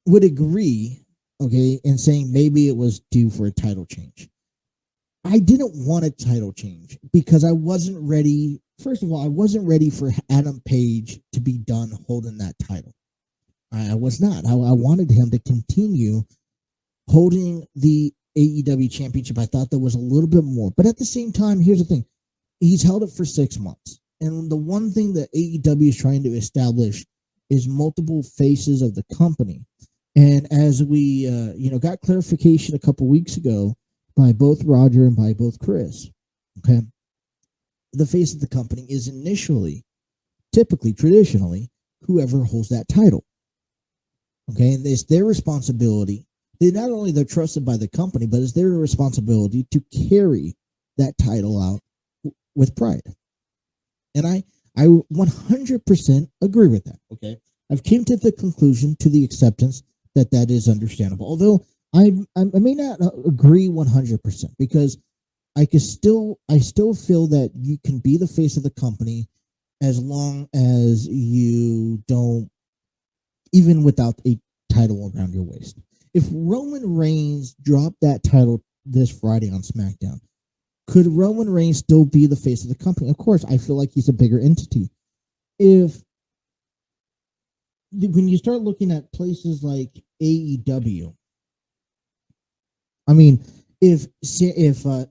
B: Would agree, okay, in saying maybe it was due for a title change. I didn't want a title change because I wasn't ready. First of all, I wasn't ready for Adam Page to be done holding that title. I was not. I wanted him to continue holding the AEW championship. I thought there was a little bit more. But at the same time, here's the thing. He's held it for 6 months. And the one thing that AEW is trying to establish is multiple faces of the company. And as we, got clarification a couple weeks ago by both Roger and by both Chris, okay, the face of the company is traditionally, whoever holds that title. Okay, and it's their responsibility. They're trusted by the company, but it's their responsibility to carry that title out with pride. And I 100% agree with that. Okay, I've came to the conclusion, to the acceptance that is understandable. Although I may not agree 100%, because I still feel that you can be the face of the company as long as you don't, even without a title around your waist. If Roman Reigns dropped that title this Friday on SmackDown, could Roman Reigns still be the face of the company? Of course, I feel like he's a bigger entity. When you start looking at places like AEW, I mean, if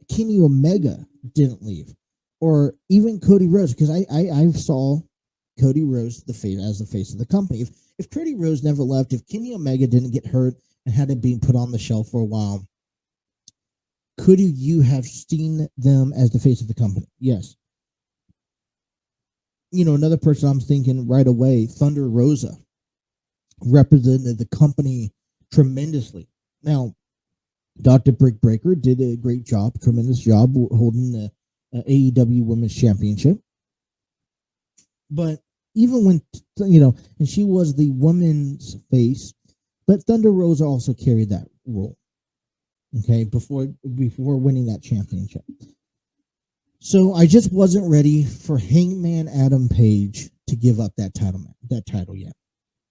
B: Kenny Omega didn't leave, or even Cody Rhodes, because I saw Cody Rhodes as the face of the company. If Cody Rhodes never left, if Kenny Omega didn't get hurt and had to be put on the shelf for a while, could you have seen them as the face of the company? Yes. Another person I'm thinking right away, Thunder Rosa, represented the company tremendously. Now, Dr. Britt Baker did a great job, tremendous job holding the AEW Women's Championship. But even when, and she was the women's face, but Thunder Rosa also carried that role, okay, before winning that championship. So I just wasn't ready for Hangman Adam Page to give up that title yet.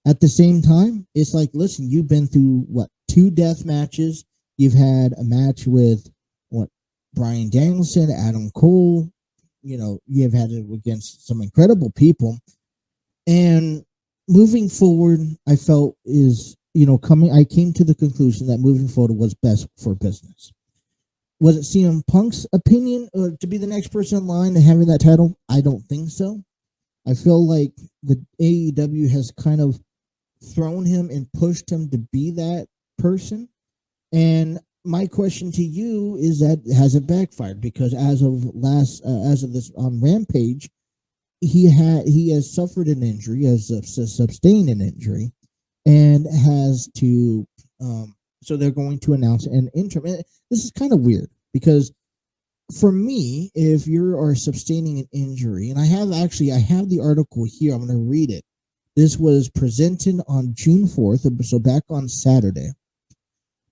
B: At the same time, it's like, listen, you've been through, 2 death matches. You've had a match with Bryan Danielson, Adam Cole. You've had it against some incredible people. And moving forward, I felt I came to the conclusion that moving forward was best for business. Was it CM Punk's opinion to be the next person in line and having that title? I don't think so. I feel like the AEW has kind of thrown him and pushed him to be that person. And my question to you is that has it backfired? Because as of this on Rampage, he has suffered an injury, has sustained an injury, and has to. So they're going to announce an interim. And this is kind of weird because for me, if you are sustaining an injury, and I have the article here. I'm going to read it. This was presented on June 4th, so back on Saturday.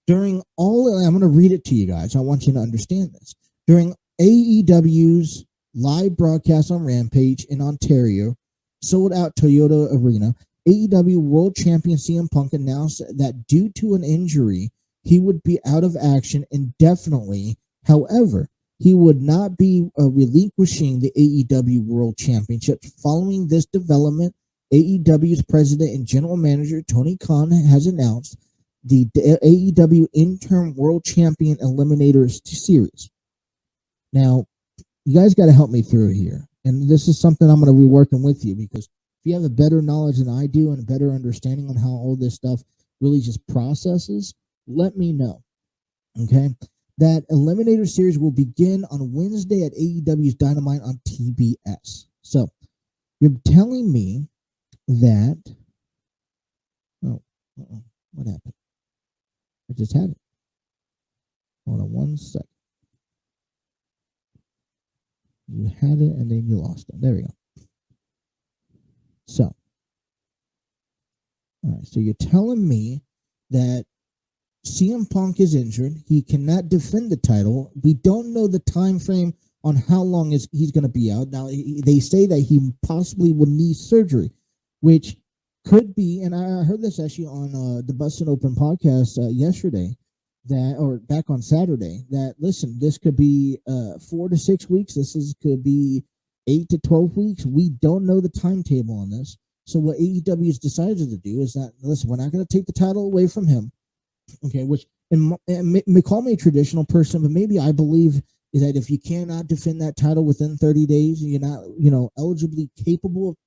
B: I'm going to read it to you guys. I want you to understand this. During AEW's live broadcast on Rampage in Ontario, sold out Toyota Arena, AEW World Champion CM Punk announced that due to an injury, he would be out of action indefinitely. However, he would not be relinquishing the AEW World Championship. Following this development, AEW's president and general manager Tony Khan has announced the AEW Interim World Champion Eliminator Series. Now, you guys got to help me through here. And this is something I'm going to be working with you because if you have a better knowledge than I do and a better understanding on how all this stuff really just processes, let me know. Okay? That Eliminator Series will begin on Wednesday at AEW's Dynamite on TBS. So, you're telling me that... what happened? I just had it. Hold on one second. You had it and then you lost it. There we go. So, all right. So you're telling me that CM Punk is injured. He cannot defend the title. We don't know the time frame on how long he's going to be out. Now, they say that he possibly will need surgery, which could be, and I heard this actually on the Bustin' Open podcast yesterday, or back on Saturday, that, listen, this could be 4 to 6 weeks. Could be 8 to 12 weeks. We don't know the timetable on this. So what AEW has decided to do is that, listen, we're not going to take the title away from him. Okay, which, and may call me a traditional person, but maybe I believe is that if you cannot defend that title within 30 days, and you're not, eligibly capable of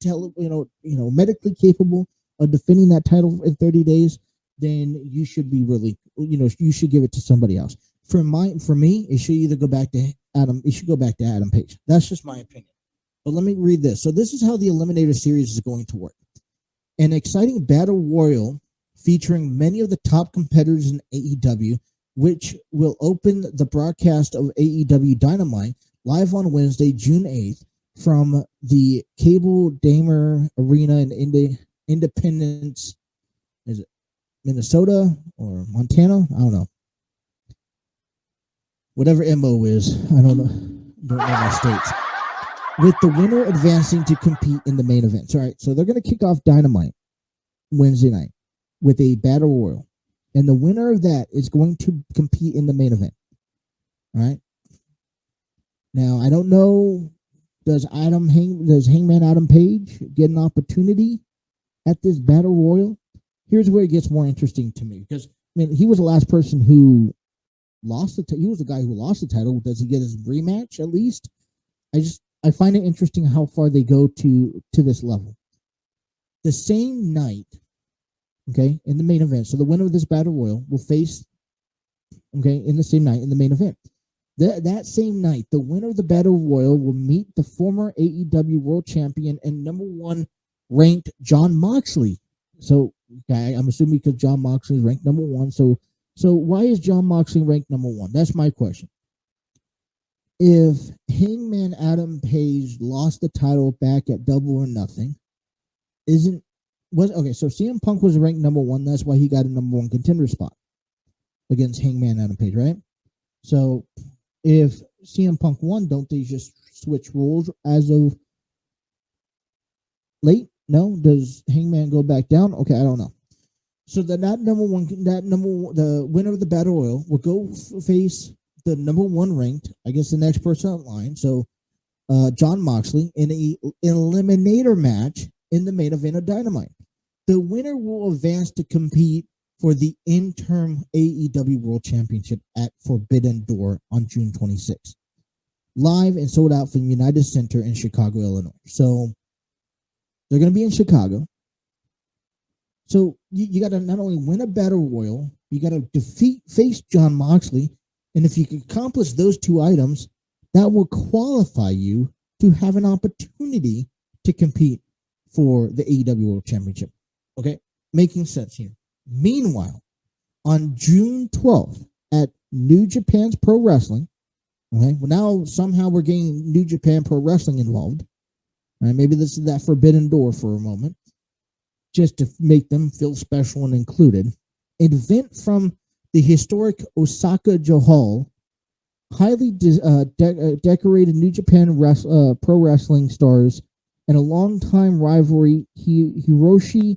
B: medically capable of defending that title in 30 days, then you should be really, you should give it to somebody else. For me, it should either go back to Adam. It should go back to Adam Page. That's just my opinion. But let me read this. So this is how the Eliminator Series is going to work. An exciting battle royal featuring many of the top competitors in AEW, which will open the broadcast of AEW Dynamite live on Wednesday, June 8th, from the Cable Damer Arena in Independence. Is it Minnesota or Montana? I don't know. Whatever MO is, I don't know my states. With the winner advancing to compete in the main event. All right, so they're going to kick off Dynamite Wednesday night with a battle royal. And the winner of that is going to compete in the main event. All right. Now, I don't know, does Hangman Adam Page get an opportunity at this battle royal? Here's where it gets more interesting to me, because he was the last person who lost he was the guy who lost the title. Does he get his rematch at least? I find it interesting how far they go to this level. The same night, okay, in the main event. So the winner of this battle royal will face, okay, in the same night in the main event. That same night, the winner of the battle royal will meet the former AEW World Champion and number 1 ranked Jon Moxley. So, okay, I'm assuming because Jon Moxley is ranked number 1. So why is Jon Moxley ranked number 1? That's my question. If Hangman Adam Page lost the title back at Double or Nothing, so CM Punk was ranked number 1. That's why he got a number 1 contender spot against Hangman Adam Page, right? So if CM Punk won, don't they just switch roles as of late? No? Does Hangman go back down? Okay, I don't know. So the winner of the battle royal will go face the number one ranked, I guess the next person in line. So John Moxley in an eliminator match in the main event of Dynamite. The winner will advance to compete for the interim AEW World Championship at Forbidden Door on June 26th. Live and sold out from the United Center in Chicago, Illinois. So they're going to be in Chicago. So you got to not only win a battle royal, you got to face John Moxley, and if you can accomplish those two items, that will qualify you to have an opportunity to compete for the AEW World Championship. Okay, making sense here. Meanwhile, on June 12th at New Japan's Pro Wrestling, okay, well now somehow we're getting New Japan Pro Wrestling involved. All right, maybe this is that Forbidden Door for a moment, just to make them feel special and included. An event from the historic Osaka Hall, highly decorated New Japan Pro Wrestling stars and a longtime rivalry, Hiroshi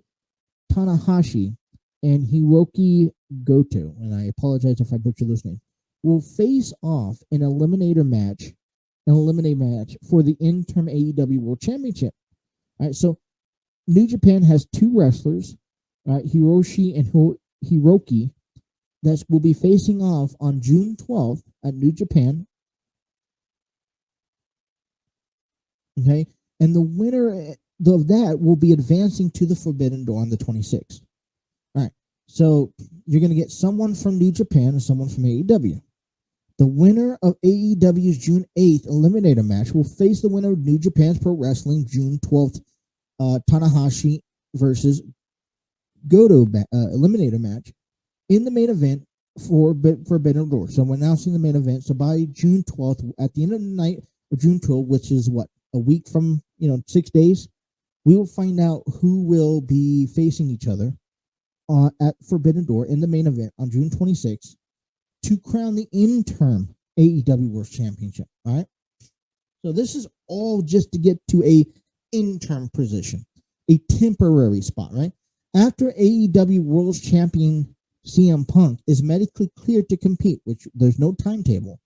B: Tanahashi and Hiroki Goto, and I apologize if I butcher those names, will face off in an eliminator match for the interim AEW World Championship. All right, so New Japan has two wrestlers, Hiroshi and Hiroki, that will be facing off on June 12th at New Japan. Okay, and the winner of that will be advancing to the Forbidden Door on the 26th. All right, so you're going to get someone from New Japan and someone from AEW. The winner of AEW's June 8th Eliminator match will face the winner of New Japan's Pro Wrestling June 12th Tanahashi versus Goto Eliminator match in the main event for Forbidden Door. So we're announcing the main event. So by June 12th, at the end of the night of June 12th, which is what, a week from 6 days, we will find out who will be facing each other at Forbidden Door in the main event on June 26th to crown the interim AEW World Championship. All right. So this is all just to get to a interim position, a temporary spot, right? After AEW World Champion CM Punk is medically cleared to compete, which there's no timetable,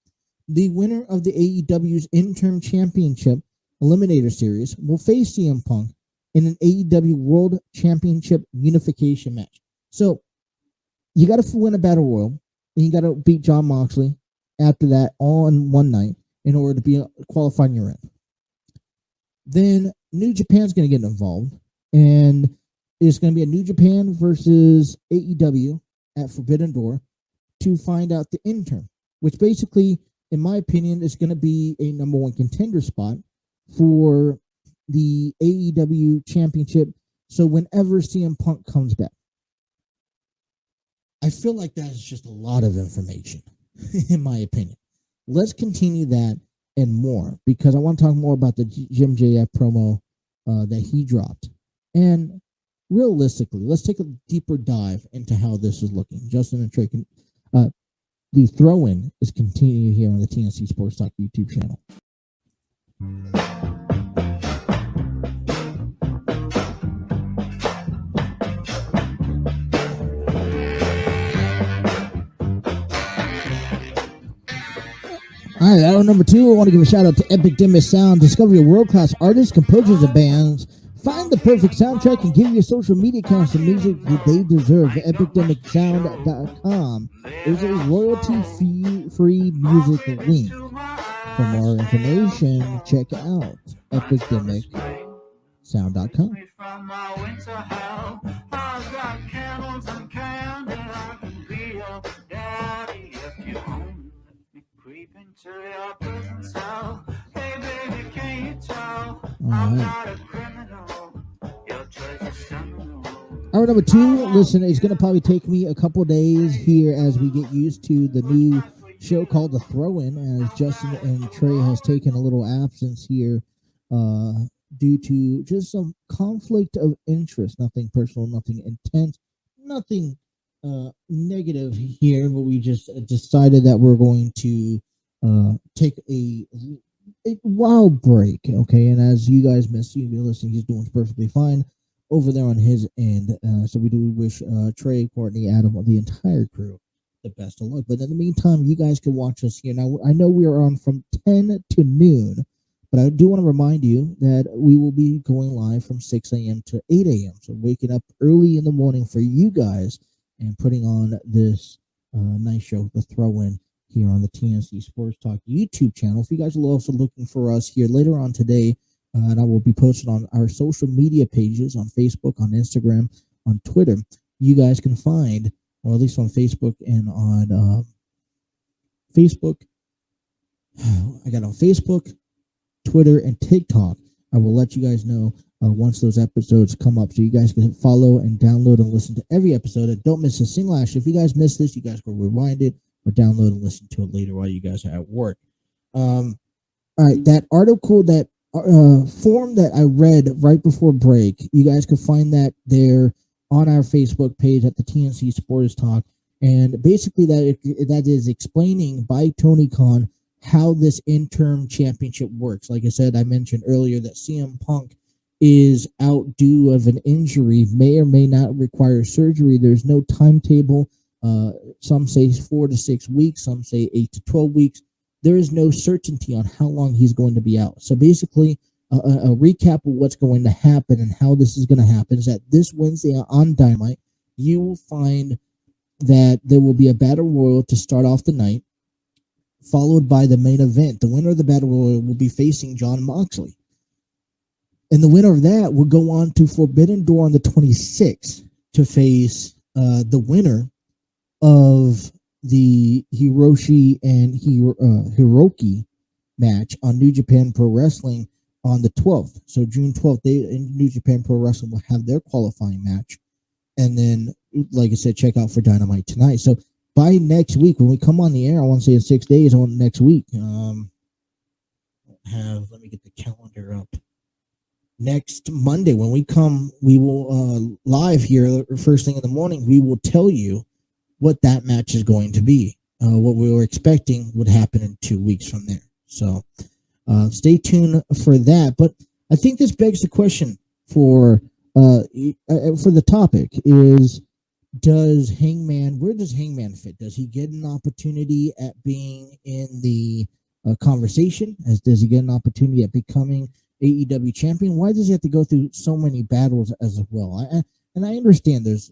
B: the winner of the AEW's interim championship Eliminator Series will face CM Punk in an AEW World Championship unification match. So you got to win a battle royal, and you got to beat John Moxley after that all in one night in order to be qualified in your end. Then New Japan's going to get involved, and it's going to be a New Japan versus AEW at Forbidden Door to find out the interim, which basically, in my opinion, is going to be a number one contender spot for the AEW Championship. So whenever CM Punk comes back, I feel like that is just a lot of information, in my opinion. Let's continue that and more, because I want to talk more about the Jim JF promo that he dropped. And realistically, let's take a deeper dive into how this is looking. Justin and Trey, the throw-in is continuing here on the TNC Sports Talk YouTube channel. All right, hour number 2, I want to give a shout out to Epic Dimmis Sound. Discover your world-class artists, composers, and bands. Find the perfect soundtrack and give your social media accounts the music that they deserve. EpicDemicSound.com is a royalty-free music link. For more information, check out EpicDemicSound.com. Hour number 2, listen, it's going to probably take me a couple days here as we get used to the new show called The Throw-In, as Justin and Trey has taken a little absence here due to just some conflict of interest. Nothing personal, nothing intense, nothing negative here, but we just decided that we're going to take a wild break, okay? And as you guys missed, you've been listening, he's doing perfectly fine. over there on his end. So we do wish Trey, Courtney, Adam, the entire crew the best of luck. But in the meantime, you guys can watch us here. Now, I know we are on from 10 to noon, but I do want to remind you that we will be going live from 6 a.m. to 8 a.m. So waking up early in the morning for you guys and putting on this nice show, the throw-in here on the TNC Sports Talk YouTube channel. If you guys are also looking for us here later on today, and I will be posted on our social media pages on Facebook, on Instagram, on Twitter, you guys can find, or at least on Facebook and on Facebook. I got on Facebook, Twitter, and TikTok. I will let you guys know once those episodes come up, so you guys can follow and download and listen to every episode. And don't miss a single action. If you guys miss this, you guys can rewind it or download and listen to it later while you guys are at work. All right, that article, that form that I read right before break, you guys can find that there on our Facebook page at the TNC Sports Talk. And basically that is explaining by Tony Khan how this interim championship works. Like I said, I mentioned earlier that CM Punk is out due of an injury, may or may not require surgery. There's no timetable. Some say 4 to 6 weeks, some say 8 to 12 weeks. There is no certainty on how long he's going to be out. So basically, a recap of what's going to happen and how this is going to happen is that this Wednesday on Dynamite, you will find that there will be a Battle Royal to start off the night, followed by the main event. The winner of the Battle Royal will be facing Jon Moxley. And the winner of that will go on to Forbidden Door on the 26th to face the winner of the Hiroshi and Hiroki match on New Japan Pro Wrestling on the 12th. So June 12th, they in New Japan Pro Wrestling will have their qualifying match. And then, like I said, check out for Dynamite tonight. So by next week, when we come on the air, I want to say in 6 days on next week, let me get the calendar up. Next Monday, when we come, we will live here first thing in the morning. We will tell you what that match is going to be. What we were expecting would happen in 2 weeks from there. So stay tuned for that. But I think this begs the question for the topic is, where does Hangman fit? Does he get an opportunity at being in the conversation? Does he get an opportunity at becoming AEW champion? Why does he have to go through so many battles as well? And I understand there's,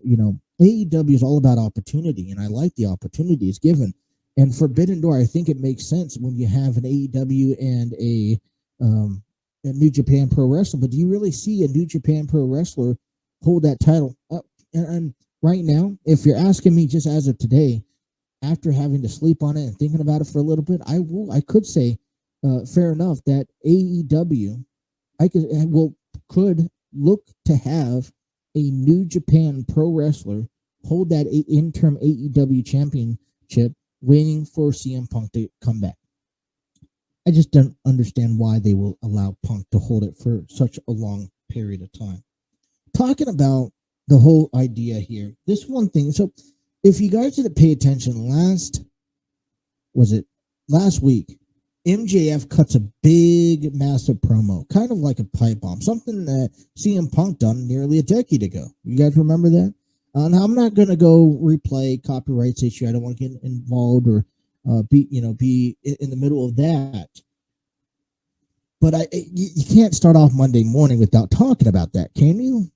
B: AEW is all about opportunity, and I like the opportunity it's given. And Forbidden Door, I think it makes sense when you have an AEW and a New Japan Pro Wrestling. But do you really see a New Japan Pro Wrestler hold that title? And right now, if you're asking me just as of today, after having to sleep on it and thinking about it for a little bit, I could say, fair enough, that AEW could look to have a New Japan Pro Wrestler hold that interim AEW championship, waiting for CM Punk to come back. I just don't understand why they will allow Punk to hold it for such a long period of time. Talking about the whole idea here, this one thing. So if you guys didn't pay attention, last week, MJF cuts a big, massive promo, kind of like a pipe bomb, something that CM Punk done nearly a decade ago. You guys remember that? Now, I'm not going to go replay copyrights issue. I don't want to get involved or be in the middle of that. But you can't start off Monday morning without talking about that, can you?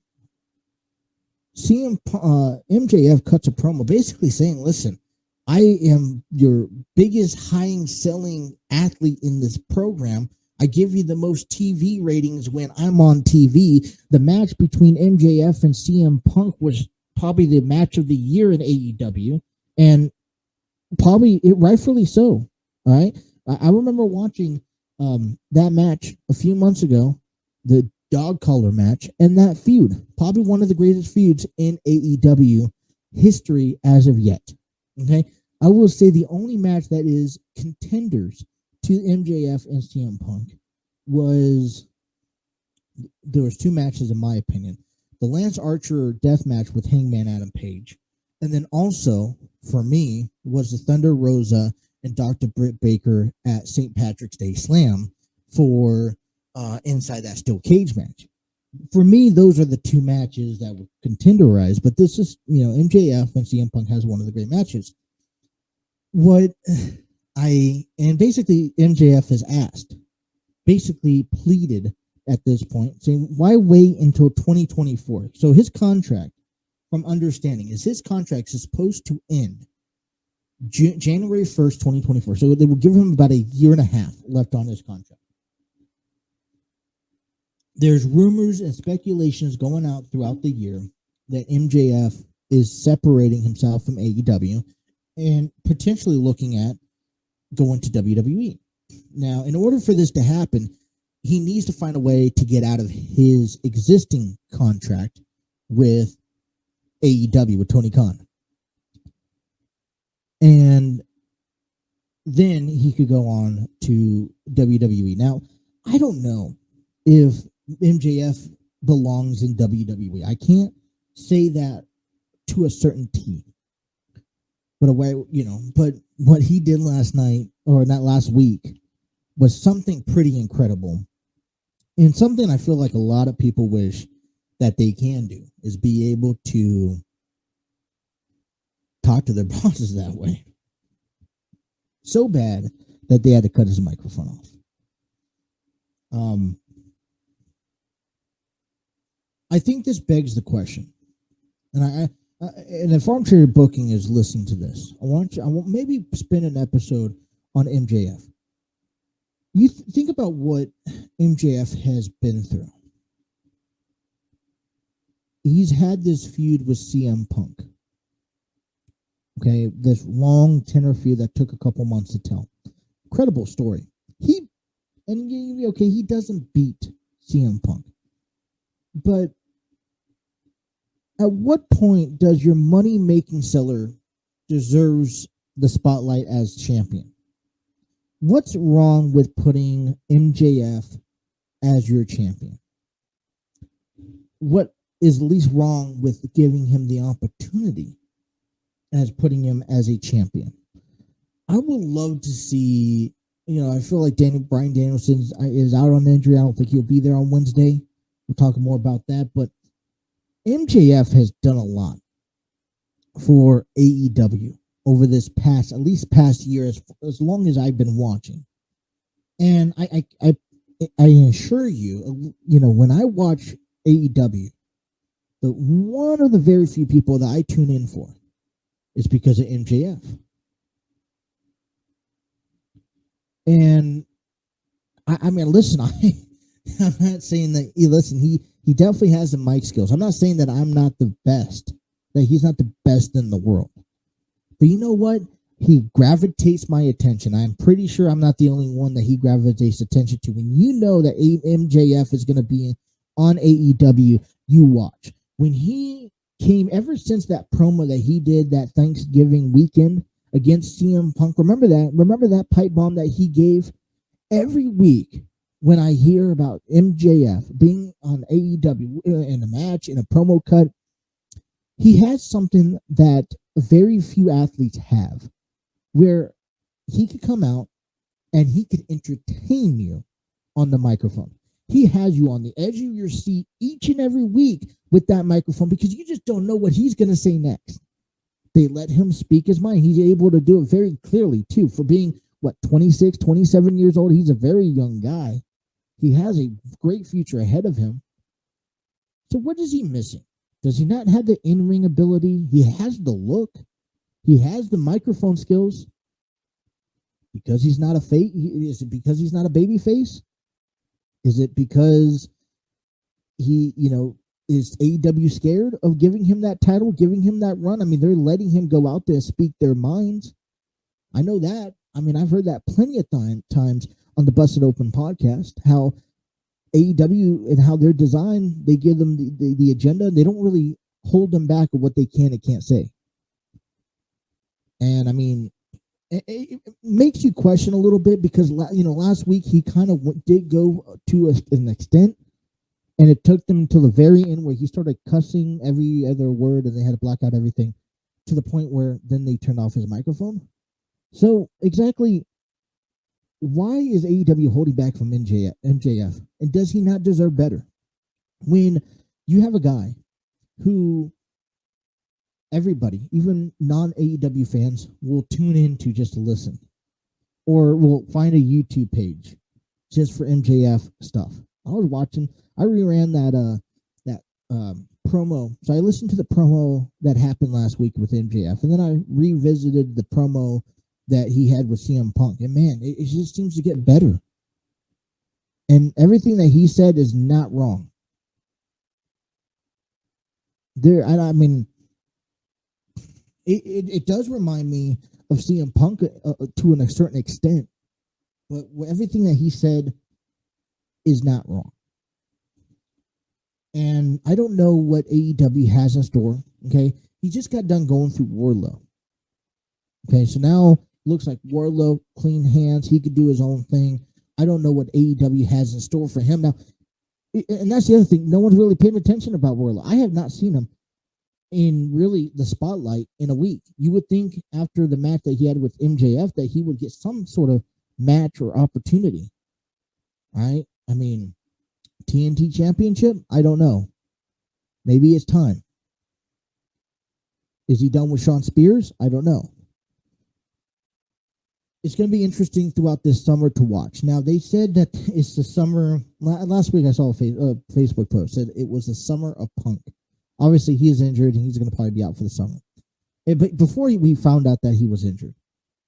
B: MJF cuts a promo basically saying, listen, I am your biggest highest selling athlete in this program. I give you the most TV ratings when I'm on TV. The match between MJF and CM Punk was probably the match of the year in AEW, and rightfully so. All right. I remember watching that match a few months ago, the dog collar match, and that feud, probably one of the greatest feuds in AEW history as of yet. Okay, I will say the only match that is contenders to MJF and CM Punk there was two matches in my opinion. The Lance Archer death match with Hangman Adam Page, and then also for me was the Thunder Rosa and Dr. Britt Baker at St. Patrick's Day Slam for inside that steel cage match. For me, those are the two matches that were contenderized. But this is, MJF and CM Punk has one of the great matches. And basically MJF has asked, basically pleaded at this point, saying, why wait until 2024? So his contract, from understanding, is his contract is supposed to end January 1st, 2024. So they will give him about a year and a half left on his contract. There's rumors and speculations going out throughout the year that MJF is separating himself from AEW and potentially looking at going to WWE. Now, in order for this to happen, he needs to find a way to get out of his existing contract with AEW, with Tony Khan. And then he could go on to WWE. Now, I don't know if MJF belongs in WWE. I can't say that to a certainty. But but what he did last night, or not last week, was something pretty incredible. And something I feel like a lot of people wish that they can do, is be able to talk to their bosses that way. So bad that they had to cut his microphone off. I think this begs the question, and if Armchair Booking is listening to this, I want maybe spin an episode on MJF. You think about what MJF has been through. He's had this feud with CM Punk. Okay, this long tenor feud that took a couple months to tell. Incredible story. He doesn't beat CM Punk. But at what point does your money-making seller deserves the spotlight as champion? What's wrong with putting MJF as your champion? What is least wrong with giving him the opportunity as putting him as a champion? I would love to see, I feel like Bryan Danielson is out on injury. I don't think he'll be there on Wednesday. We'll talk more about that. But MJF has done a lot for AEW over this past year, as long as I've been watching. And I assure you, when I watch AEW, one of the very few people that I tune in for is because of MJF. And I mean, listen, I'm not saying that. Listen, he definitely has the mic skills. I'm not saying that I'm not the best, that he's not the best in the world. But you know what? He gravitates my attention. I'm pretty sure I'm not the only one that he gravitates attention to. When you know that MJF is going to be on AEW, you watch. When he came, ever since that promo that he did that Thanksgiving weekend against CM Punk, remember that pipe bomb that he gave? Every week when I hear about MJF being on AEW in a match, in a promo cut, he has something that very few athletes have, where he could come out and he could entertain you on the microphone. He has you on the edge of your seat each and every week with that microphone, because you just don't know what he's going to say next. They let him speak his mind. He's able to do it very clearly, too. For being, 26, 27 years old, he's a very young guy. He has a great future ahead of him. So what is he missing? Does he not have the in-ring ability? He has the look. He has the microphone skills. Because he's not a face? Is it because he's not a baby face? Is it because he, is AEW scared of giving him that title, giving him that run? I mean, they're letting him go out there and speak their minds. I know that. I mean, I've heard that plenty of times on the Busted Open podcast, how AEW and how they're designed, they give them the agenda. They don't really hold them back of what they can and can't say. And I mean, it makes you question a little bit, because last week he kind of did go to an extent, and it took them until the very end where he started cussing every other word, and they had to black out everything, to the point where then they turned off his microphone. So exactly, why is AEW holding back from MJF? And does he not deserve better? when you have a guy who everybody, even non-AEW fans, will tune into just to listen, or will find a YouTube page just for MJF stuff. I was watching. I reran that promo. So I listened to the promo that happened last week with MJF, and then I revisited the promo that he had with CM Punk. And man, it just seems to get better. And everything that he said is not wrong. I mean, it does remind me of CM Punk to a certain extent, but everything that he said is not wrong. And I don't know what AEW has in store. Okay, he just got done going through Wardlow. Okay, so now looks like Wardlow, clean hands. He could do his own thing. I don't know what AEW has in store for him now. And that's the other thing. No one's really paying attention about Wardlow. I have not seen him in really the spotlight in a week. You would think after the match that he had with MJF that he would get some sort of match or opportunity. Right? I mean, TNT Championship? I don't know. Maybe it's time. Is he done with Sean Spears? I don't know. It's going to be interesting throughout this summer to watch. Now, they said that it's the summer. Last week I saw a Facebook post said it was the summer of Punk. Obviously, he is injured and he's going to probably be out for the summer. But before we found out that he was injured,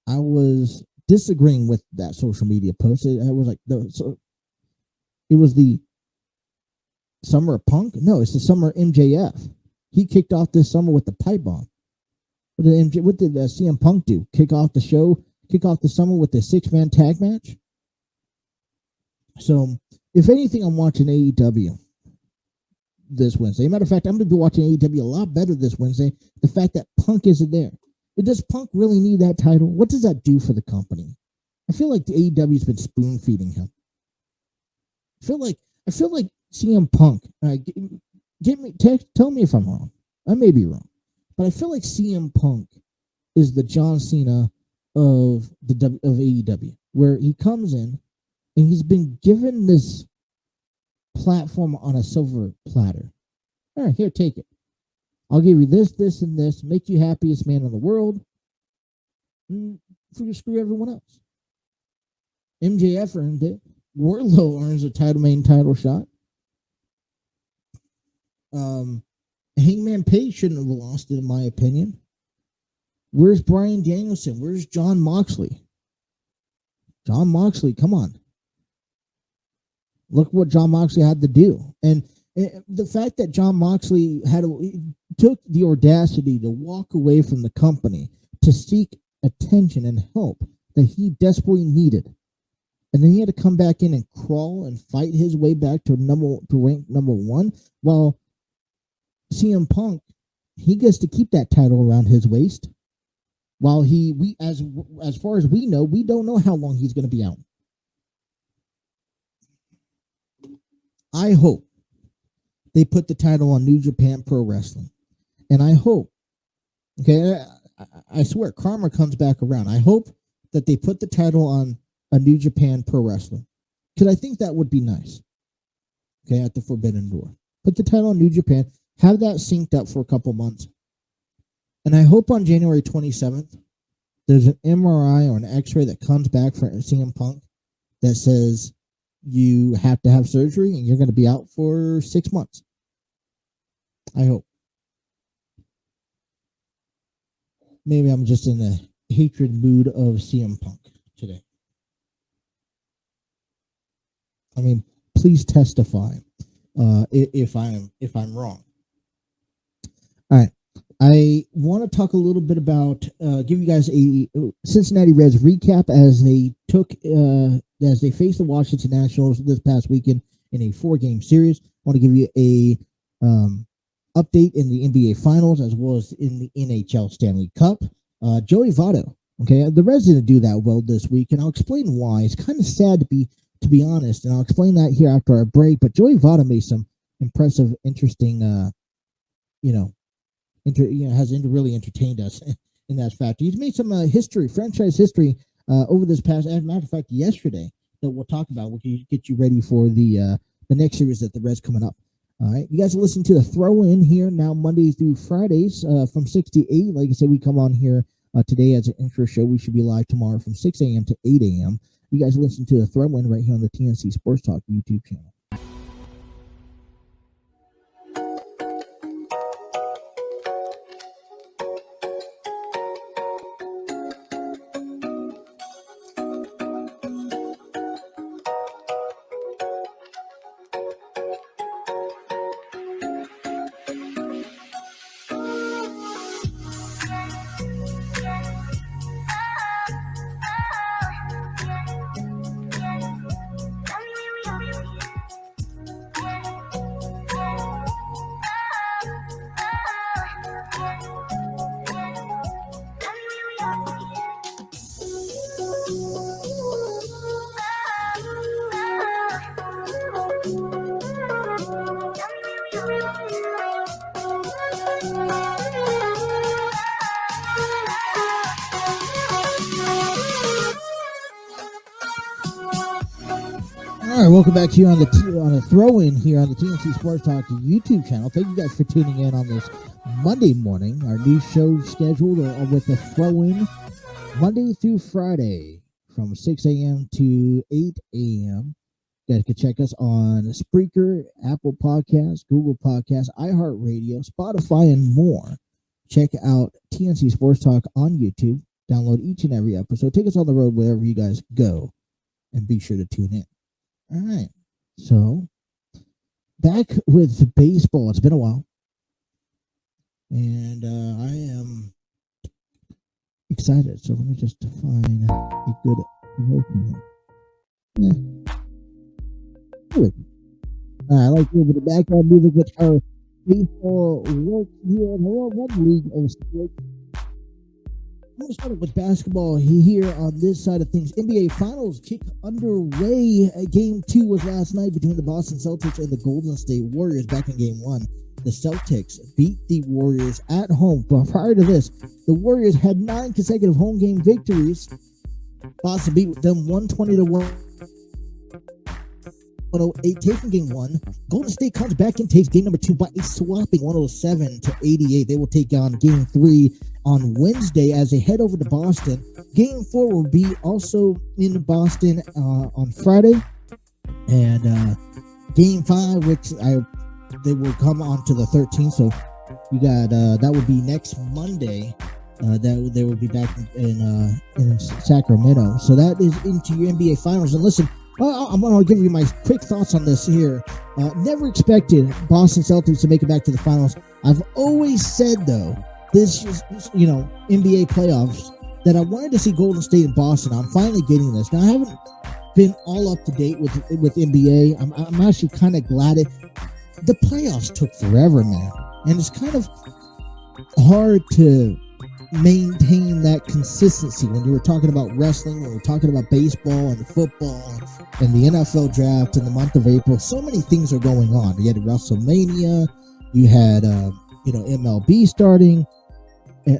B: I was disagreeing with that social media post. It was like, it was the summer of Punk? No, it's the summer of MJF. He kicked off this summer with the pipe bomb. What did CM Punk do? Kick off the show? Kick off the summer with the 6-man tag match? So, if anything, I'm watching AEW this Wednesday. Matter of fact, I'm going to be watching AEW a lot better this Wednesday. The fact that Punk isn't there. Does Punk really need that title? What does that do for the company? I feel like the AEW's been spoon feeding him. I feel like CM Punk. Tell me if I'm wrong. I may be wrong, but I feel like CM Punk is the John Cena of AEW, where he comes in and he's been given this platform on a silver platter. All right, here, take it. I'll give you this, this, and this. Make you happiest man in the world. And screw everyone else. MJF earned it. Wardlow earns a main title shot. Hangman Page shouldn't have lost it, in my opinion. Where's Bryan Danielson? Where's Jon Moxley? Jon Moxley, come on. Look what Jon Moxley had to do. And the fact that Jon Moxley took the audacity to walk away from the company to seek attention and help that he desperately needed. And then he had to come back in and crawl and fight his way back to rank number 1, while CM Punk, he gets to keep that title around his waist. While as far as we know, we don't know how long he's going to be out. I hope they put the title on New Japan Pro Wrestling. And I hope, okay, I swear, karma comes back around. I hope that they put the title on a New Japan Pro Wrestling. Because I think that would be nice. Okay, at the Forbidden Door. Put the title on New Japan. Have that synced up for a couple months. And I hope on January 27th, there's an MRI or an X-ray that comes back for CM Punk that says you have to have surgery and you're going to be out for 6 months. I hope. Maybe I'm just in a hatred mood of CM Punk today. I mean, please testify if I'm wrong. All right. I want to talk a little bit about, give you guys a Cincinnati Reds recap as they faced the Washington Nationals this past weekend in a 4-game series. I want to give you a update in the NBA Finals as well as in the NHL Stanley Cup. Joey Votto, okay, the Reds didn't do that well this week, and I'll explain why. It's kind of sad to be honest, and I'll explain that here after our break. But Joey Votto made some impressive, interesting, has really entertained us in that fact. He's made some franchise history over this past. As a matter of fact, yesterday that we'll talk about. We'll get you ready for the next series that the Reds coming up. All right, you guys are listening to the throw-in here now Monday through Fridays from 6 to 8. Like I said, we come on here today as an intro show. We should be live tomorrow from 6 a.m. to 8 a.m. You guys listen to the throw-in right here on the TNC Sports Talk YouTube channel. All right, welcome back here on the throw-in here on the TNC Sports Talk YouTube channel. Thank you guys for tuning in on this Monday morning. Our new show scheduled with the throw-in Monday through Friday from 6 a.m. to 8 a.m. You guys can check us on Spreaker, Apple Podcasts, Google Podcasts, iHeartRadio, Spotify, and more. Check out TNC Sports Talk on YouTube. Download each and every episode. Take us on the road wherever you guys go, and be sure to tune in. All right, so back with baseball. It's been a while, and I am excited. So let me just find a good opening. Good. I like a little bit of background music with our baseball work here in the World League of Sports. I'm going to start with basketball here on this side of things. NBA Finals kick underway. Game 2 was last night between the Boston Celtics and the Golden State Warriors. Back in Game 1, the Celtics beat the Warriors at home. But prior to this, the Warriors had 9 consecutive home game victories. Boston beat them 120-108, taking Game 1. Golden State comes back and takes Game number 2 by a swapping 107-88. They will take on Game 3 on Wednesday as they head over to Boston. Game 4 will be also in Boston on Friday. And Game 5, which they will come on to the 13th. So you got that would be next Monday. That they will be back in Sacramento. So that is into your NBA Finals. And listen, I'm going to give you my quick thoughts on this here. Never expected Boston Celtics to make it back to the finals. I've always said, though, this is, NBA playoffs, that I wanted to see Golden State and Boston. I'm finally getting this. Now, I haven't been all up to date with NBA. I'm actually kind of glad the playoffs took forever, man. And it's kind of hard to maintain that consistency when you were talking about wrestling, when we're talking about baseball and football and the NFL draft in the month of April. So many things are going on. You had WrestleMania, you had MLB starting,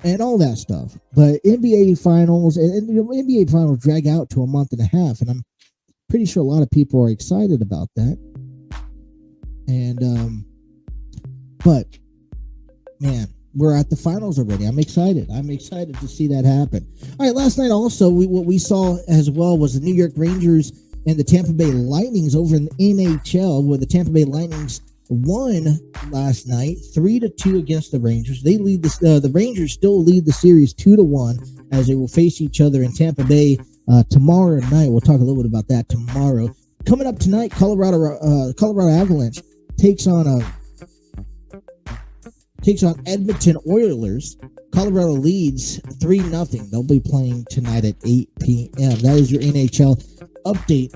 B: and all that stuff. But NBA Finals and NBA Finals drag out to a month and a half, and I'm pretty sure a lot of people are excited about that. And but man, we're at the finals already. I'm excited. I'm excited to see that happen. All right, last night also, what we saw as well was the New York Rangers and the Tampa Bay Lightnings over in the NHL, where the Tampa Bay Lightnings won last night 3-2 against the Rangers. They lead the Rangers still lead the series 2-1 as they will face each other in Tampa Bay tomorrow night. We'll talk a little bit about that tomorrow. Coming up tonight, Colorado Avalanche takes on Edmonton Oilers. Colorado leads 3-0. They'll be playing tonight at 8 p.m. That is your NHL update.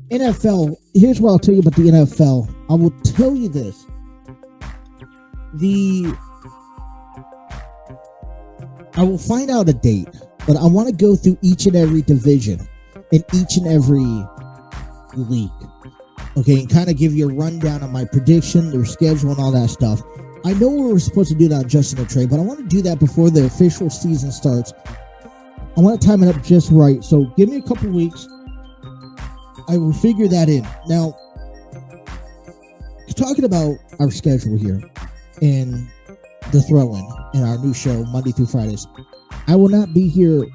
B: NFL, here's what I'll tell you about the NFL. I will tell you this. I will find out a date, but I want to go through each and every division in each and every league. Okay, and kind of give you a rundown on my prediction, their schedule, and all that stuff. I know we were supposed to do that on Justin and Trey, but I want to do that before the official season starts. I want to time it up just right. So give me a couple weeks. I will figure that in. Now, talking about our schedule here and the throw-in in our new show, Monday through Fridays. I will not be here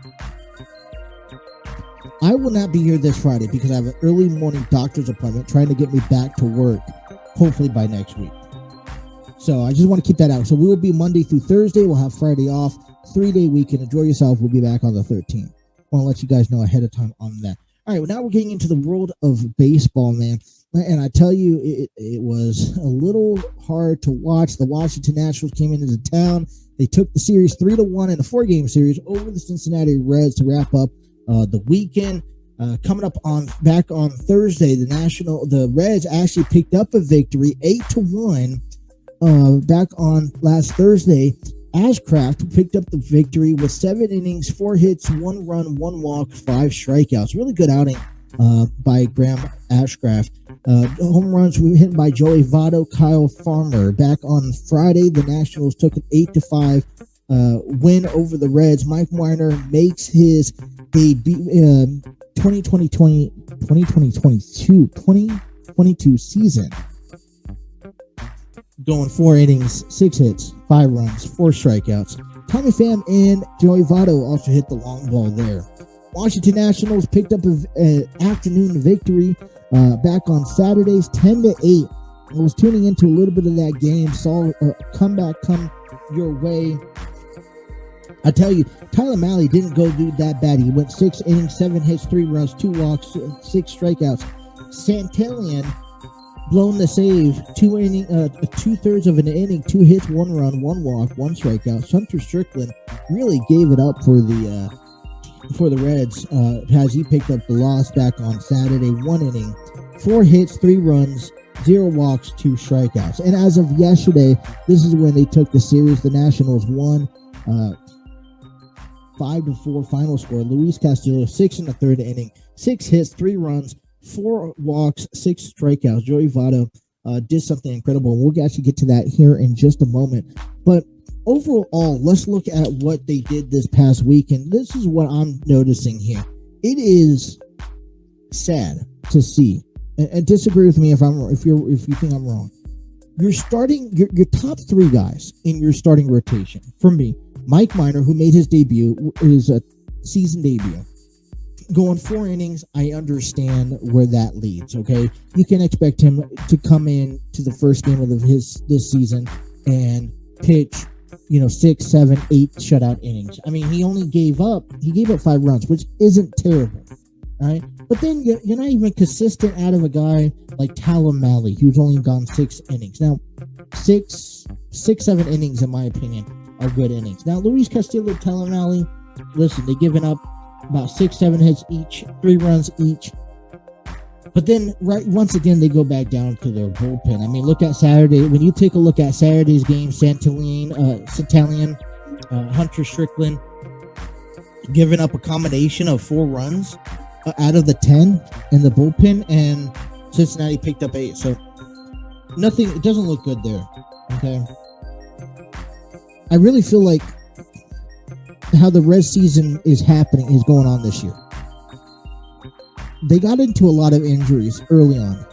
B: this Friday because I have an early morning doctor's appointment trying to get me back to work, hopefully by next week. So I just want to keep that out. So we will be Monday through Thursday. We'll have Friday off. 3-day weekend. Enjoy yourself. We'll be back on the 13th. I want to let you guys know ahead of time on that. All right, well, now we're getting into the world of baseball, man. And I tell you, it was a little hard to watch. The Washington Nationals came into town. They took the series 3-1 in a 4-game series over the Cincinnati Reds to wrap up the weekend. Coming up back on Thursday, the Reds actually picked up a victory, 8-1. Back on last Thursday, Ashcraft picked up the victory with 7 innings, 4 hits, 1 run, 1 walk, 5 strikeouts. Really good outing by Graham Ashcraft. Home runs were hit by Joey Votto, Kyle Farmer. Back on Friday, the Nationals took an 8-5 win over the Reds. Mike Weiner makes his debut 2022 season, going 4 innings, 6 hits, 5 runs, 4 strikeouts. Tommy Pham and Joey Votto also hit the long ball there. Washington Nationals picked up an afternoon victory back on Saturdays, 10-8. I was tuning into a little bit of that game, saw a comeback come your way. I tell you, Tyler Mahle didn't go do that bad. He went 6 innings, 7 hits, 3 runs, 2 walks, 6 strikeouts. Santillan blown the save, 2/3 of an inning, 2 hits, 1 run, 1 walk, 1 strikeout. Hunter Strickland really gave it up for the Reds as he picked up the loss back on Saturday. 1 inning, 4 hits, 3 runs, 0 walks, 2 strikeouts. And as of yesterday, this is when they took the series. The Nationals won 5-4 final score. Luis Castillo, 6 in the 3rd inning, 6 hits, 3 runs, 4 walks, 6 strikeouts. Joey Votto did something incredible. We'll actually get to that here in just a moment. But overall, let's look at what they did this past week. And this is what I'm noticing here. It is sad to see, and disagree with me if you think I'm wrong. You're starting your top 3 guys in your starting rotation. For me, Mike Minor, who made his debut, is a season debut. Going 4 innings, I understand where that leads, okay? You can expect him to come in to the first game of this season and pitch, 6, 7, 8 shutout innings. I mean, he gave up 5 runs, which isn't terrible, all right? But then you're not even consistent out of a guy like Tyler Mahle, who's only gone 6 innings. Now, 6, 7 innings, in my opinion, are good innings. Now, Luis Castillo, Tyler Mahle, listen, they've given up about 6, 7 hits each, 3 runs each. But then, once again, they go back down to their bullpen. I mean, look at Saturday. When you take a look at Saturday's game, Santillan, Hunter Strickland, giving up a combination of 4 runs out of the 10 in the bullpen, and Cincinnati picked up 8. So, it doesn't look good there, okay? I really feel like how the Reds season is going on this year. They got into a lot of injuries early on.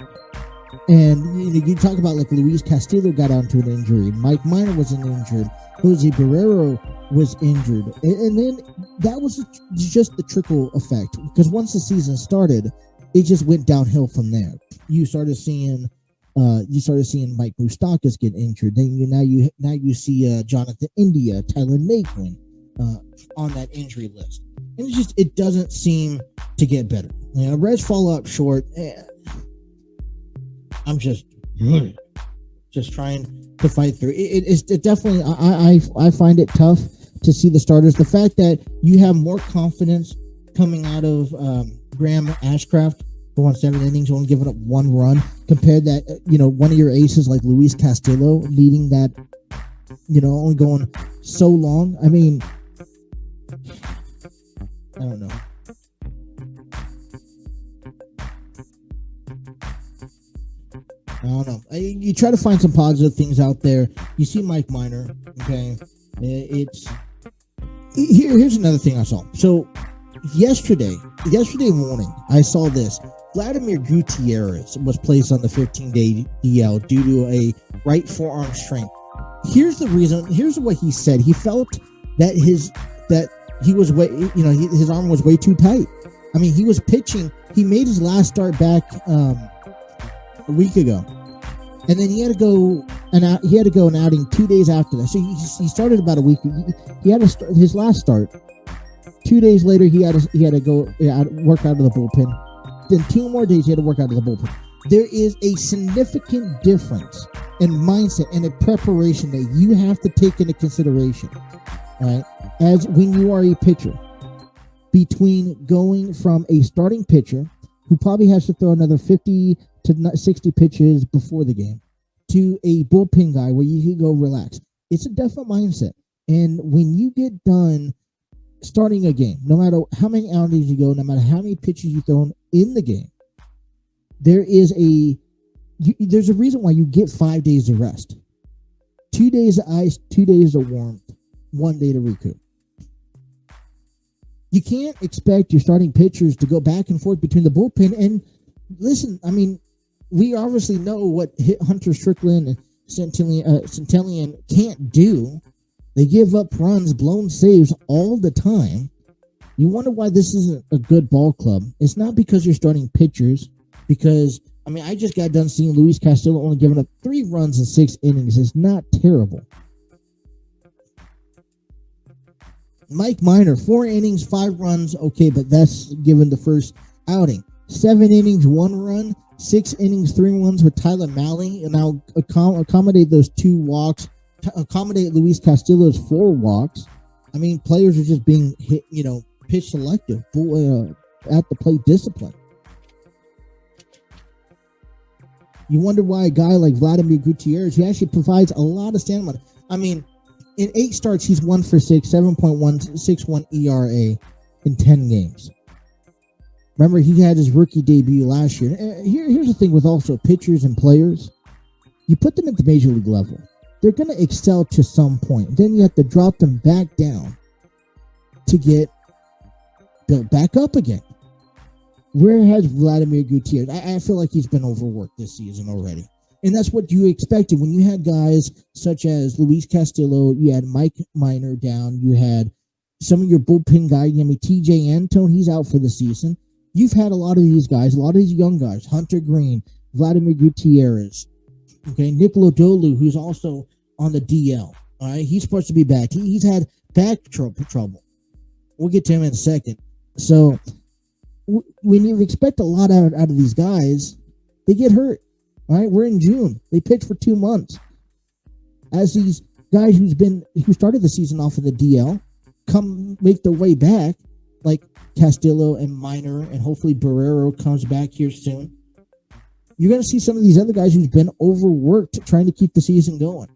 B: And you talk about like Luis Castillo got onto an injury. Mike Minor was injured. Jose Barrero was injured. And then that was just the trickle effect. Because once the season started, it just went downhill from there. You started seeing Mike Moustakas get injured. Then now you see Jonathan India, Tyler Naquin on that injury list, and it doesn't seem to get better. Reds fall up short. I'm just trying to fight through. It definitely. I find it tough to see the starters. The fact that you have more confidence coming out of Graham Ashcraft, going 7 innings, only giving up 1 run, compared that one of your aces like Luis Castillo leading that, only going so long. I mean, I don't know. You try to find some positive things out there. You see Mike Minor, okay? Here's another thing I saw. So yesterday morning, I saw this. Vladimir Gutierrez was placed on the 15-day DL due to a right forearm strain. Here's the reason. Here's what he said. He felt that his arm was way too tight. I mean, he was pitching. He made his last start back a week ago, and then he had to go an outing 2 days after that. So he started about a week. He had his last start. 2 days later, he had to go work out of the bullpen. Then 2 more days he had to work out of the bullpen. There is a significant difference in mindset and in preparation that you have to take into consideration, right? As when you are a pitcher, between going from a starting pitcher who probably has to throw another 50 to 60 pitches before the game to a bullpen guy where you can go relax. It's a different mindset. And when you get done starting a game, no matter how many outings you go, no matter how many pitches you throw in the game, there's a reason why you get 5 days of rest. 2 days of ice, 2 days of warmth, 1 day to recoup. You can't expect your starting pitchers to go back and forth between the bullpen. And listen, I mean, we obviously know what Hunter Strickland and Centellian can't do. They give up runs, blown saves all the time. You wonder why this isn't a good ball club. It's not because you're starting pitchers, because, I mean, I just got done seeing Luis Castillo only giving up 3 runs in 6 innings. It's not terrible. Mike Minor, 4 innings, 5 runs. Okay, but that's given the first outing. 7 innings, 1 run. 6 innings, 3 runs with Tyler Mahle. And now accommodate those 2 walks. Accommodate Luis Castillo's 4 walks. I mean, players are just being hit, pitch selective, at the plate discipline. You wonder why a guy like Vladimir Gutierrez, he actually provides a lot of stamina. I mean, in 8 starts, he's 1 for 6, 7.161 ERA in 10 games. Remember, he had his rookie debut last year. Here's the thing with also pitchers and players. You put them at the major league level, they're going to excel to some point. Then you have to drop them back down to get built back up again. Where has Vladimir Gutierrez? I feel like he's been overworked this season already. And that's what you expected when you had guys such as Luis Castillo, you had Mike Minor down, you had some of your bullpen guys, TJ Antone, he's out for the season. You've had a lot of these guys, a lot of these young guys, Hunter Green, Vladimir Gutierrez, okay, Nick Lodolu, who's also on the DL. All right, he's supposed to be back. He's had back trouble. We'll get to him in a second. So when you expect a lot out of these guys, they get hurt. All right, we're in June. They pitch for 2 months. As these guys who started the season off of the DL come make their way back, like Castillo and Minor, and hopefully Barrero comes back here soon. You're going to see some of these other guys who's been overworked trying to keep the season going.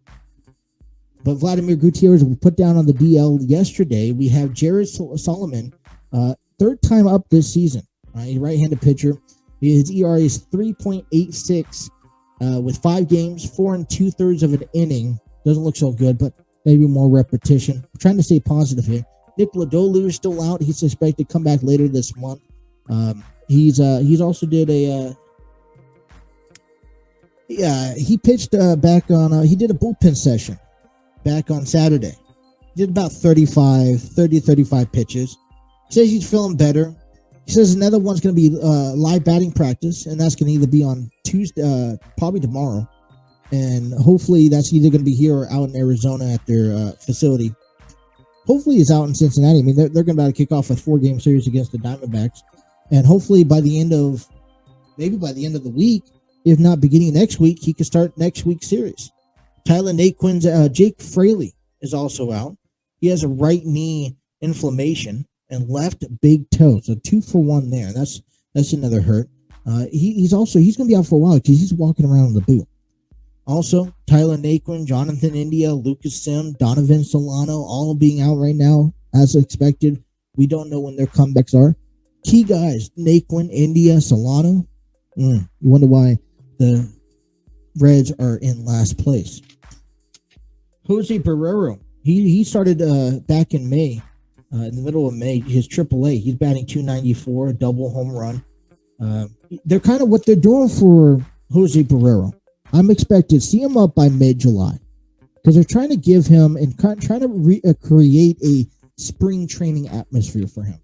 B: But Vladimir Gutierrez was put down on the DL yesterday. We have Jared Solomon, 3rd time up this season. Right-handed pitcher. His ERA is 3.86 with 5 games, 4 2/3 of an inning. Doesn't look so good, but maybe more repetition. I'm trying to stay positive here. Nick Lodolu is still out. He's expected to come back later this month. He's also did he pitched back on, he did a bullpen session back on Saturday. He did about 30 to 35 pitches. He says he's feeling better. He says another one's going to be live batting practice, and that's going to either be on Tuesday, probably tomorrow. And hopefully that's either going to be here or out in Arizona at their facility. Hopefully it's out in Cincinnati. I mean, they're going to kick off a 4-game series against the Diamondbacks. And hopefully by the end of the week, if not beginning next week, he can start next week's series. Tyler Naquin's Jake Fraley is also out. He has a right knee inflammation and left big toe. So 2 for 1 there. That's another hurt. He's going to be out for a while because he's walking around in the boot. Also, Tyler Naquin, Jonathan India, Lucas Sim, Donovan Solano, all being out right now as expected. We don't know when their comebacks are. Key guys, Naquin, India, Solano. You wonder why the Reds are in last place. Jose Barrero, he started back in May, in the middle of May, his AAA. He's batting .294, a double home run. They're kind of what they're doing for Jose Barrero. I'm expected to see him up by mid-July because they're trying to give him and trying to create a spring training atmosphere for him.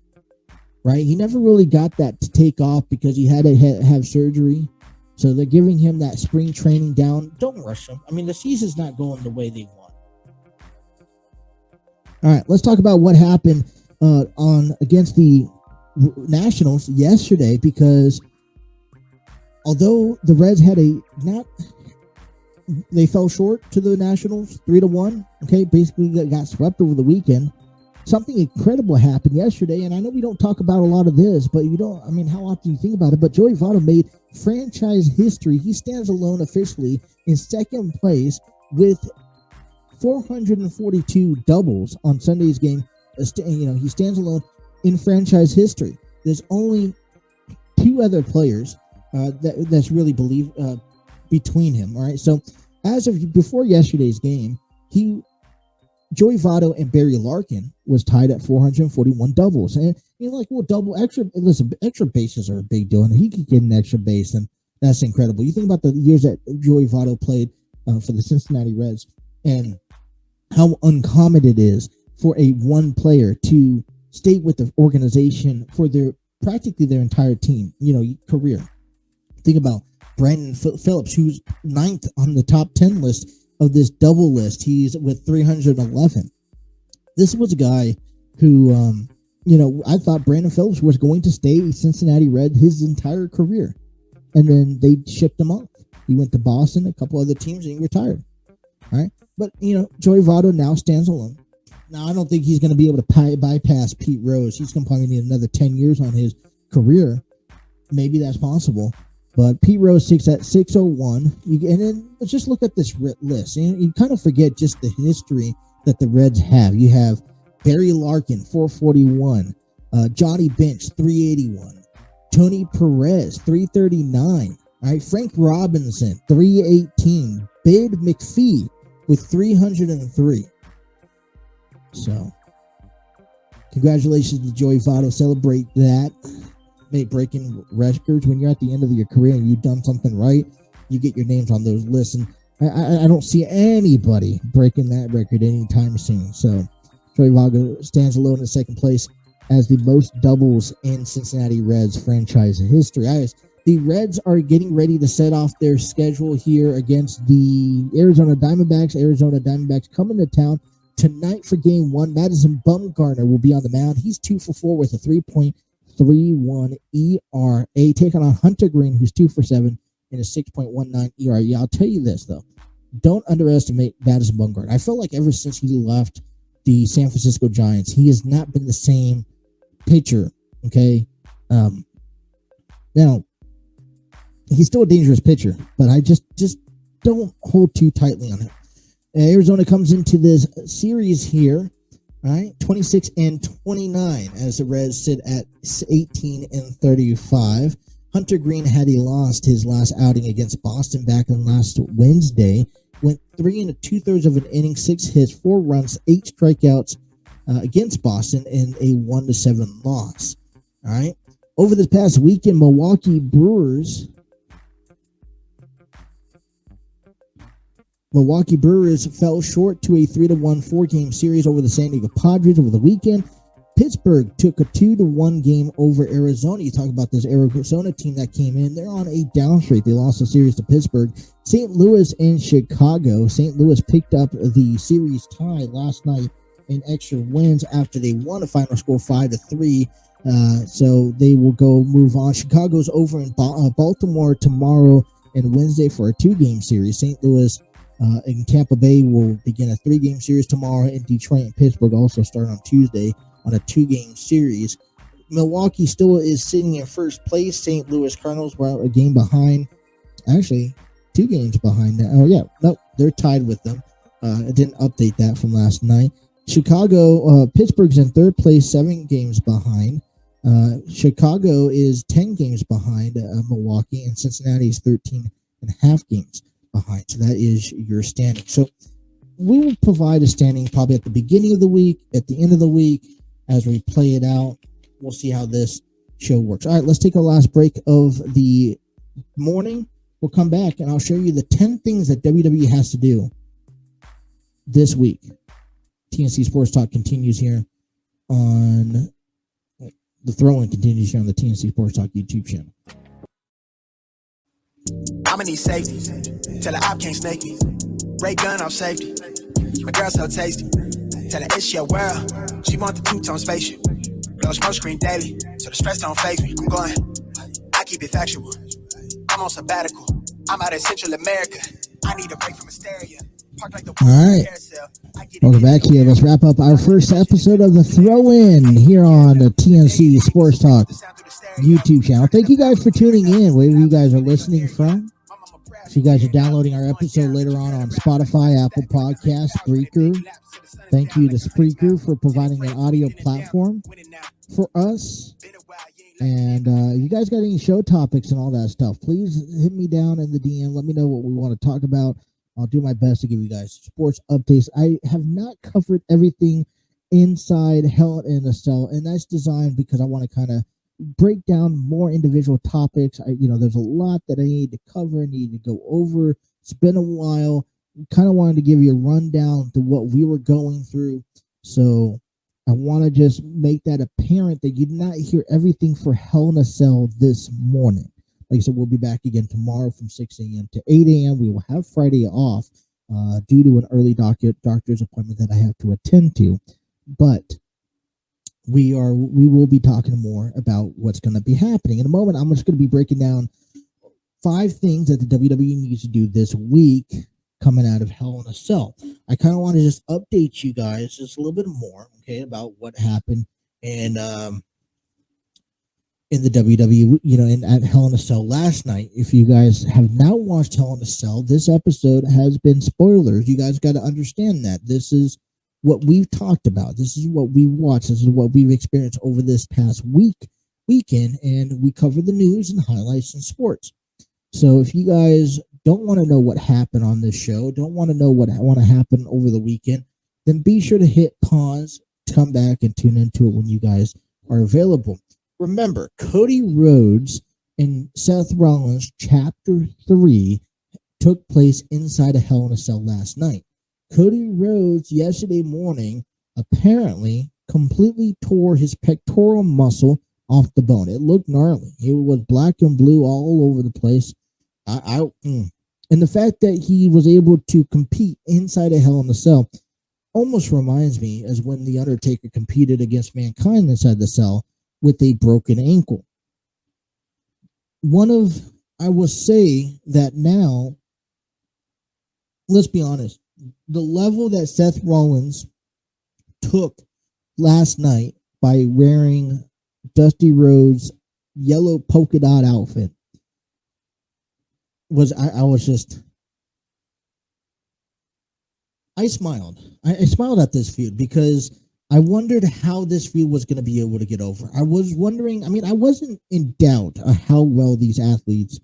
B: Right? He never really got that to take off because he had to have surgery. So they're giving him that spring training down. Don't rush him. I mean, the season's not going the way they want. All right, let's talk about what happened against the Nationals yesterday, because although the Reds had they fell short to the Nationals 3-1. Okay, basically they got swept over the weekend. Something incredible happened yesterday, and I know we don't talk about a lot of this, but how often do you think about it? But Joey Votto made franchise history. He stands alone officially in second place with 442 doubles on Sunday's game. He stands alone in franchise history. There's only two other players that's really between him. All right, so as of before yesterday's game, Joey Votto and Barry Larkin was tied at 441 doubles. And extra bases are a big deal, and he could get an extra base, and that's incredible. You think about the years that Joey Votto played for the Cincinnati Reds and how uncommon it is for a one player to stay with the organization for practically their entire team, career. Think about Brandon Phillips, who's 9th on the top 10 list of this double list. He's with 311. This was a guy who, I thought Brandon Phillips was going to stay a Cincinnati Red his entire career. And then they shipped him off. He went to Boston, a couple other teams, and he retired. All right. But, Joey Votto now stands alone. Now, I don't think he's going to be able to bypass Pete Rose. He's going to probably need another 10 years on his career. Maybe that's possible. But Pete Rose sits at 601. And then let's just look at this list. You kind of forget just the history that the Reds have. You have Barry Larkin, 441. Johnny Bench, 381. Tony Perez, 339. All right, Frank Robinson, 318. Bid McPhee with 303. So, congratulations to Joey Votto. Celebrate that. Breaking records. When you're at the end of your career and you've done something right, you get your names on those lists. And I don't see anybody breaking that record anytime soon. So, Joey Votto stands alone in second place as the most doubles in Cincinnati Reds franchise history. The Reds are getting ready to set off their schedule here against the Arizona Diamondbacks. Arizona Diamondbacks coming to town tonight for Game 1. Madison Bumgarner will be on the mound. He's 2 for 4 with a 3.31 ERA, taking on Hunter Green, who's 2 for 7 in a 6.19 ERA. Yeah, I'll tell you this, though. Don't underestimate Madison Bumgarner. I feel like ever since he left the San Francisco Giants, he has not been the same pitcher, okay? Now, he's still a dangerous pitcher, but I just don't hold too tightly on him. Arizona comes into this series here, all right, 26-29 as the Reds sit at 18-35. Hunter Green, had he lost his last outing against Boston back on last Wednesday, went 3 2/3 of an inning, 6 hits, 4 runs, 8 strikeouts against Boston in a 1-7 loss. All right. Over this past weekend, Milwaukee Brewers fell short to a 3-1 4-game series over the San Diego Padres over the weekend. Pittsburgh took a 2-1 game over Arizona. You talk about this Arizona team that came in. They're on a down streak. They lost the series to Pittsburgh. St. Louis and Chicago. St. Louis picked up the series tie last night in extra wins after they won a final score 5-3. So they will move on. Chicago's over in Baltimore tomorrow and Wednesday for a 2-game series. St. Louis in Tampa Bay will begin a 3-game series tomorrow, and Detroit and Pittsburgh also start on Tuesday on a 2-game series. Milwaukee still is sitting in first place. St. Louis Cardinals were a game behind. Actually, 2 games behind that. Oh, yeah. Nope, they're tied with them. I didn't update that from last night. Pittsburgh's in third place, 7 games behind. Chicago is 10 games behind Milwaukee, and Cincinnati is 13.5 games behind. So that is your standing. So we will provide a standing probably at the beginning of the week, at the end of the week, as we play it out. We'll see how this show works. All right, let's take our last break of the morning. We'll come back and I'll show you the 10 things that WWE has to do this week. TNC Sports Talk continues here on the throw-in continues here on the TNC Sports Talk YouTube channel.
A: I'ma need safety. Tell her I can't snake me. Ray gun off safety. My girl so tasty. Tell her it's your world. She want the two-tone spaceship. Blow smoke screen daily, so the stress don't faze me. I'm going. I keep it factual. I'm on sabbatical. I'm out in Central America. I need a break from hysteria. Park like the
B: all right. Welcome back here. Let's wrap up our first episode of the throw-in here on the TNC Sports Talk YouTube channel. Thank you guys for tuning in, wherever you guys are listening from. If you guys are downloading our episode later on Spotify, Apple Podcasts, Spreaker, thank you to Spreaker for providing an audio platform for us. And you guys got any show topics and all that stuff, please hit me down in the DM. Let me know what we want to talk about. I'll do my best to give you guys sports updates. I have not covered everything inside Hell in a Cell, and that's designed because I want to kind of break down more individual topics. There's a lot that I need to cover, need to go over. It's been a while. Kind of wanted to give you a rundown to what we were going through. So I want to just make that apparent that you did not hear everything for Hell in a Cell this morning. Like I said, we'll be back again tomorrow from 6 a.m. to 8 a.m. We will have Friday off due to an early doctor's appointment that I have to attend to. But we will be talking more about what's going to be happening. In a moment, I'm just going to be breaking down 5 things that the WWE needs to do this week coming out of Hell in a Cell. I kind of want to just update you guys just a little bit more, okay, about what happened and in the WWE, at Hell in a Cell last night. If you guys have not watched Hell in a Cell, this episode has been spoilers. You guys got to understand that. This is what we've talked about. This is what we watched. This is what we've experienced over this past weekend, and we cover the news and highlights in sports. So if you guys don't want to know what happened on this show, don't want to know what happened over the weekend, then be sure to hit pause, come back, and tune into it when you guys are available. Remember, Cody Rhodes and Seth Rollins Chapter 3 took place inside a Hell in a Cell last night. Cody Rhodes yesterday morning apparently completely tore his pectoral muscle off the bone. It looked gnarly. It was black and blue all over the place. And the fact that he was able to compete inside a Hell in a Cell almost reminds me as when The Undertaker competed against Mankind inside the cell with a broken ankle. I will say that now, let's be honest, the level that Seth Rollins took last night by wearing Dusty Rhodes' yellow polka dot outfit was, I smiled. I smiled at this feud because I wondered how this feud was going to be able to get over. I was wondering, I wasn't in doubt of how well these athletes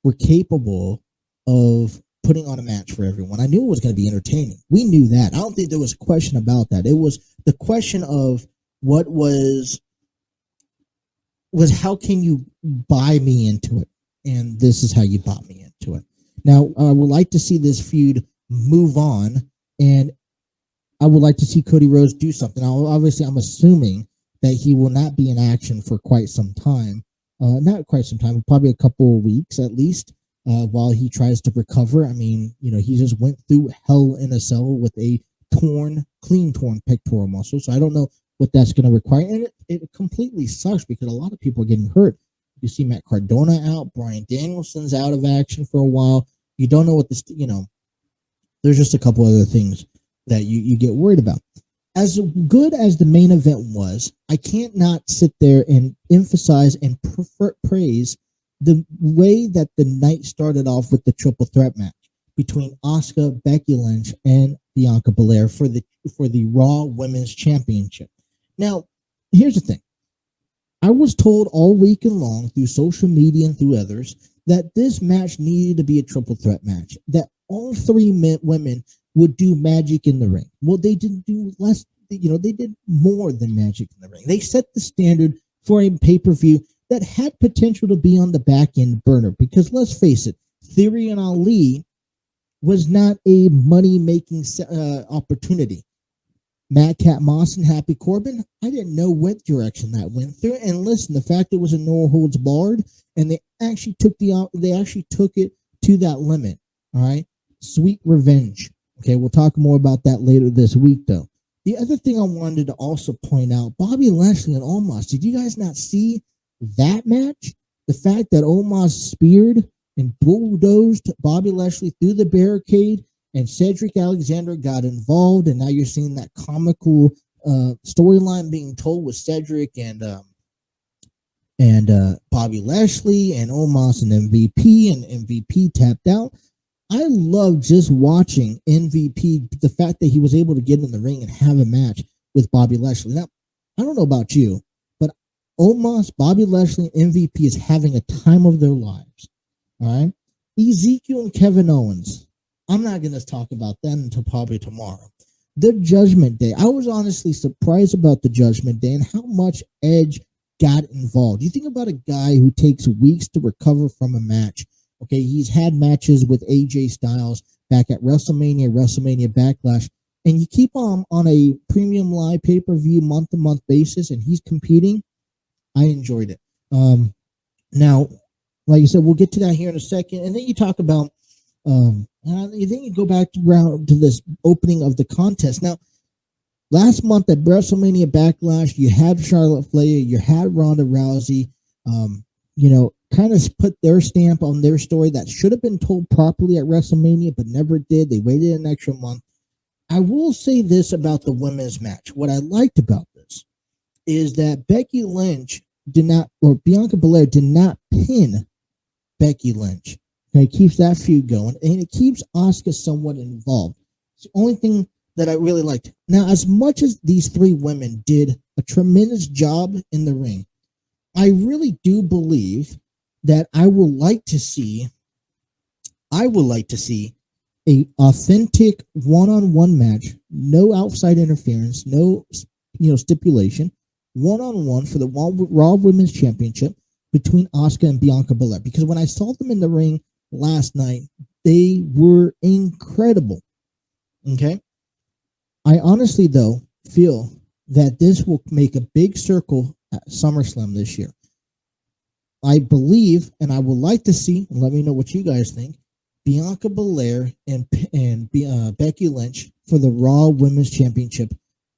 B: were capable of putting on a match for everyone. I knew it was going to be entertaining. We knew that. I don't think there was a question about that. It was the question of what was how can you buy me into it? And this is how you bought me into it. Now, I would like to see this feud move on, and I would like to see Cody Rhodes do something. Now, obviously, I'm assuming that he will not be in action for quite some time. Not quite some time, probably a couple of weeks at least, while he tries to recover. He just went through Hell in a Cell with a clean torn pectoral muscle. So I don't know what that's going to require. And it completely sucks because a lot of people are getting hurt. You see Matt Cardona out, Bryan Danielson's out of action for a while. You don't know what this, there's just a couple other things that you get worried about. As good as the main event was, I can't not sit there and emphasize and praise the way that the night started off with the triple threat match between Asuka, Becky Lynch, and Bianca Belair for the Raw Women's Championship. Now, here's the thing. I was told all weekend long through social media and through others that this match needed to be a triple threat match, that all three women would do magic in the ring. Well, they didn't do less, they did more than magic in the ring. They set the standard for a pay-per-view that had potential to be on the back end burner. Because let's face it, Theory and Ali was not a money-making opportunity. Madcap Moss and Happy Corbin, I didn't know what direction that went through. And listen, the fact it was a no holds barred, and they actually took it to that limit. All right, sweet revenge. Okay, we'll talk more about that later this week, though. The other thing I wanted to also point out, Bobby Lashley and Omos. Did you guys not see that match? The fact that Omos speared and bulldozed Bobby Lashley through the barricade, and Cedric Alexander got involved, and now you're seeing that comical storyline being told with Cedric and Bobby Lashley and Omos and MVP, and MVP tapped out. I love just watching MVP, the fact that he was able to get in the ring and have a match with Bobby Lashley. Now, I don't know about you, but Omos, Bobby Lashley, and MVP is having a time of their lives. All right? Ezekiel and Kevin Owens. I'm not going to talk about that until probably tomorrow. The Judgment Day. I was honestly surprised about the Judgment Day and how much Edge got involved. You think about a guy who takes weeks to recover from a match. Okay, he's had matches with AJ Styles back at WrestleMania Backlash, and you keep on a premium live pay-per-view month-to-month basis, and he's competing. I enjoyed it. Now, like I said, we'll get to that here in a second, and then you talk about then you go back to this opening of the contest. Now, last month at WrestleMania Backlash, you had Charlotte Flair, you had Ronda Rousey, kind of put their stamp on their story that should have been told properly at WrestleMania, but never did. They waited an extra month. I will say this about the women's match. What I liked about this is that Becky Lynch Bianca Belair did not pin Becky Lynch. Okay, it keeps that feud going, and it keeps Asuka somewhat involved. It's the only thing that I really liked. Now, as much as these three women did a tremendous job in the ring, I really do believe that I would like to see a authentic one-on-one match, no outside interference, no stipulation, one-on-one for the Raw Women's Championship between Asuka and Bianca Belair. Because when I saw them in the ring last night, they were incredible. Okay? I honestly, though, feel that this will make a big circle at SummerSlam this year. I believe, and I would like to see, and let me know what you guys think, Bianca Belair and Becky Lynch for the Raw Women's Championship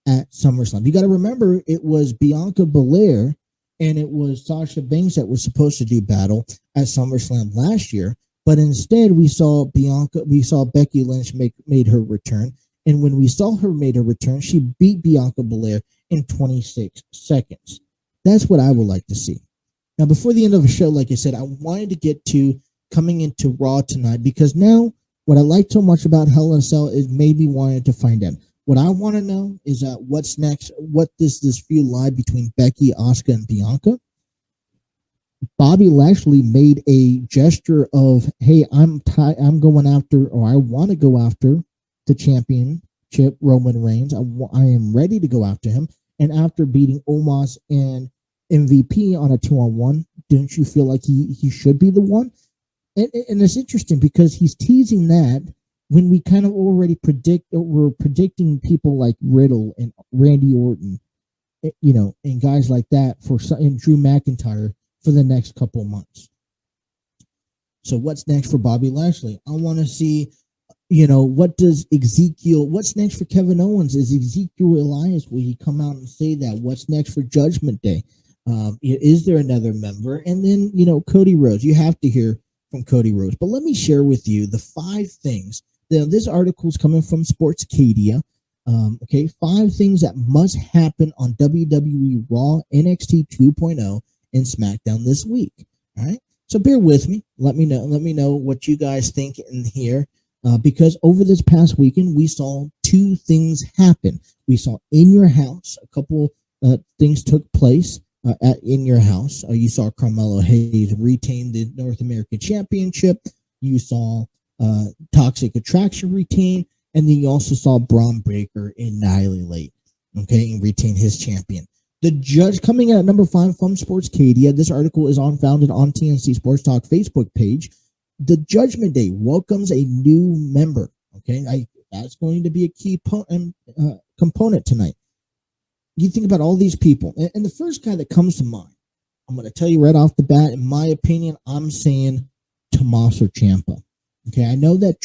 B: at SummerSlam. You got to remember, it was Bianca Belair and it was Sasha Banks that was supposed to do battle at SummerSlam last year, but instead we saw Becky Lynch made her return, and when we saw her made her return, she beat Bianca Belair in 26 seconds. That's what I would like to see. Now, before the end of the show, like I said, I wanted to get to coming into Raw tonight, because now what I like so much about Hell in a Cell is maybe wanting to find out. What I want to know is what's next. What does this feud lie between Becky, Asuka, and Bianca? Bobby Lashley made a gesture of, hey, I'm going after, or I want to go after the championship, Roman Reigns. I am ready to go after him. And after beating Omos and MVP on a 2-on-1, don't you feel like he should be the one? And it's interesting because he's teasing that when we kind of already we're predicting people like Riddle and Randy Orton, and guys like that and Drew McIntyre for the next couple of months. So what's next for Bobby Lashley? I want to see, what's next for Kevin Owens? Is Ezekiel Elias, will he come out and say that? What's next for Judgment Day? Is there another member? And then, Cody Rhodes. You have to hear from Cody Rhodes. But let me share with you the 5 things. Now, this article is coming from Sportscadia. 5 things that must happen on WWE Raw, NXT 2.0, and SmackDown this week. All right. So bear with me. Let me know what you guys think in here. Because over this past weekend, we saw 2 things happen. We saw In Your House. A couple things took place in Your House. You saw Carmelo Hayes retain the North American Championship. You saw Toxic Attraction retain. And then you also saw Braun Breaker annihilate, and retain his champion. The judge coming in at number 5 from Sportscadia. This article is found on TNC Sports Talk Facebook page. The Judgment Day welcomes a new member. Okay, that's going to be a key component tonight. You think about all these people, and the first guy that comes to mind, I'm going to tell you right off the bat, in my opinion, I'm saying Tommaso Ciampa. Okay, I know that,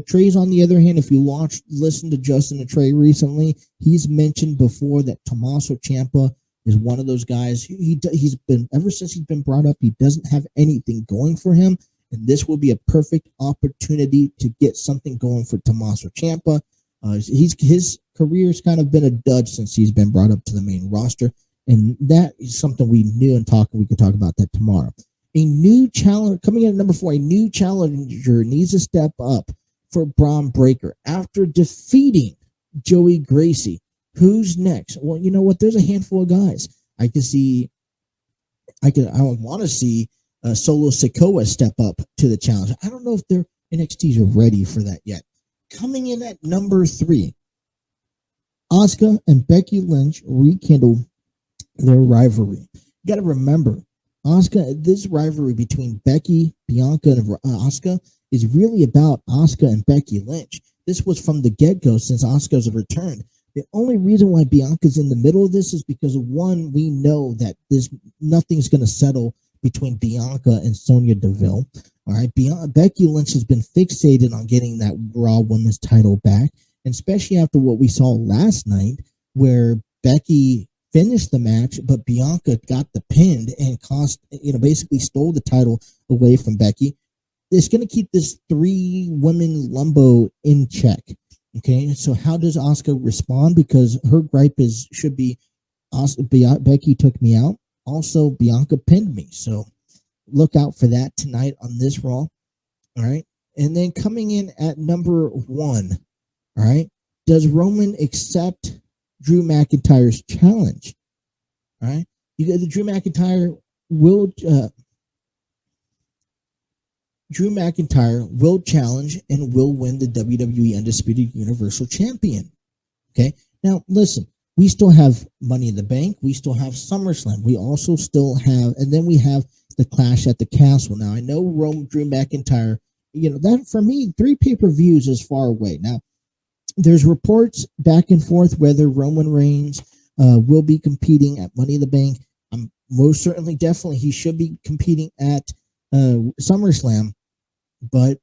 B: Trey's on the other hand. If you listen to Justin and Trey recently, he's mentioned before that Tommaso Ciampa is one of those guys. He's been, ever since he's been brought up, he doesn't have anything going for him, and this will be a perfect opportunity to get something going for Tommaso Ciampa. His career's kind of been a dud since he's been brought up to the main roster, and that is something we knew and we could talk about that tomorrow. A new challenger coming in at number 4. A new challenger needs to step up for Braun Breaker after defeating Joey Gracie. Who's next? Well, you know what? There's a handful of guys. I want to see Solo Sikoa step up to the challenge. I don't know if their NXTs are ready for that yet. Coming in at number 3, Asuka and Becky Lynch rekindle their rivalry. You got to remember, this rivalry between Becky, Bianca, and Asuka is really about Asuka and Becky Lynch. This was from the get-go since Asuka's returned. The only reason why Bianca's in the middle of this is because, one, we know that nothing's going to settle between Bianca and Sonya Deville. All right, Becky Lynch has been fixated on getting that Raw Women's title back, and especially after what we saw last night, where Becky finished the match, but Bianca got the pin and basically stole the title away from Becky. It's going to keep this 3-women lumbo in check. Okay, so how does Asuka respond? Because her gripe should be, Becky took me out. Also, Bianca pinned me. So look out for that tonight on this Raw. All right, and then coming in at number 1. All right, does Roman accept Drew McIntyre's challenge? All right, you got the Drew McIntyre will challenge and will win the WWE Undisputed Universal Champion. Okay, now listen, we still have Money in the Bank, we still have SummerSlam, we also still have, and then we have the Clash at the Castle. Now I know Drew McIntyre, that for me, 3 pay-per-views is far away. Now there's reports back and forth whether Roman Reigns will be competing at Money in the Bank. Most certainly, definitely, he should be competing at SummerSlam. But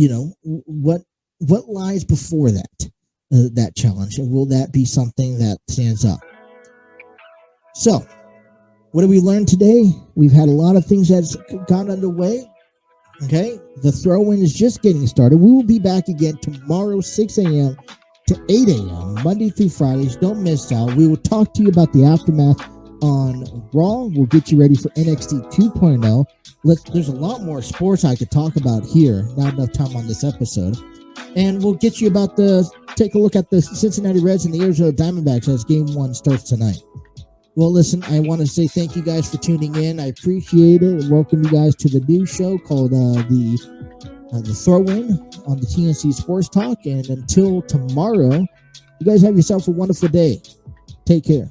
B: what lies before that challenge, and will that be something that stands up? So, what did we learn today? We've had a lot of things that's gone underway. Okay, the throw-in is just getting started. We will be back again tomorrow, 6 a.m. to 8 a.m., Monday through Fridays. Don't miss out. We will talk to you about the aftermath on Raw. We'll get you ready for NXT 2.0. There's a lot more sports I could talk about here. Not enough time on this episode. And we'll get you take a look at the Cincinnati Reds and the Arizona Diamondbacks as Game 1 starts tonight. Well, listen, I want to say thank you guys for tuning in. I appreciate it. Welcome you guys to the new show called the Throw-In on the TNC Sports Talk. And until tomorrow, you guys have yourself a wonderful day. Take care.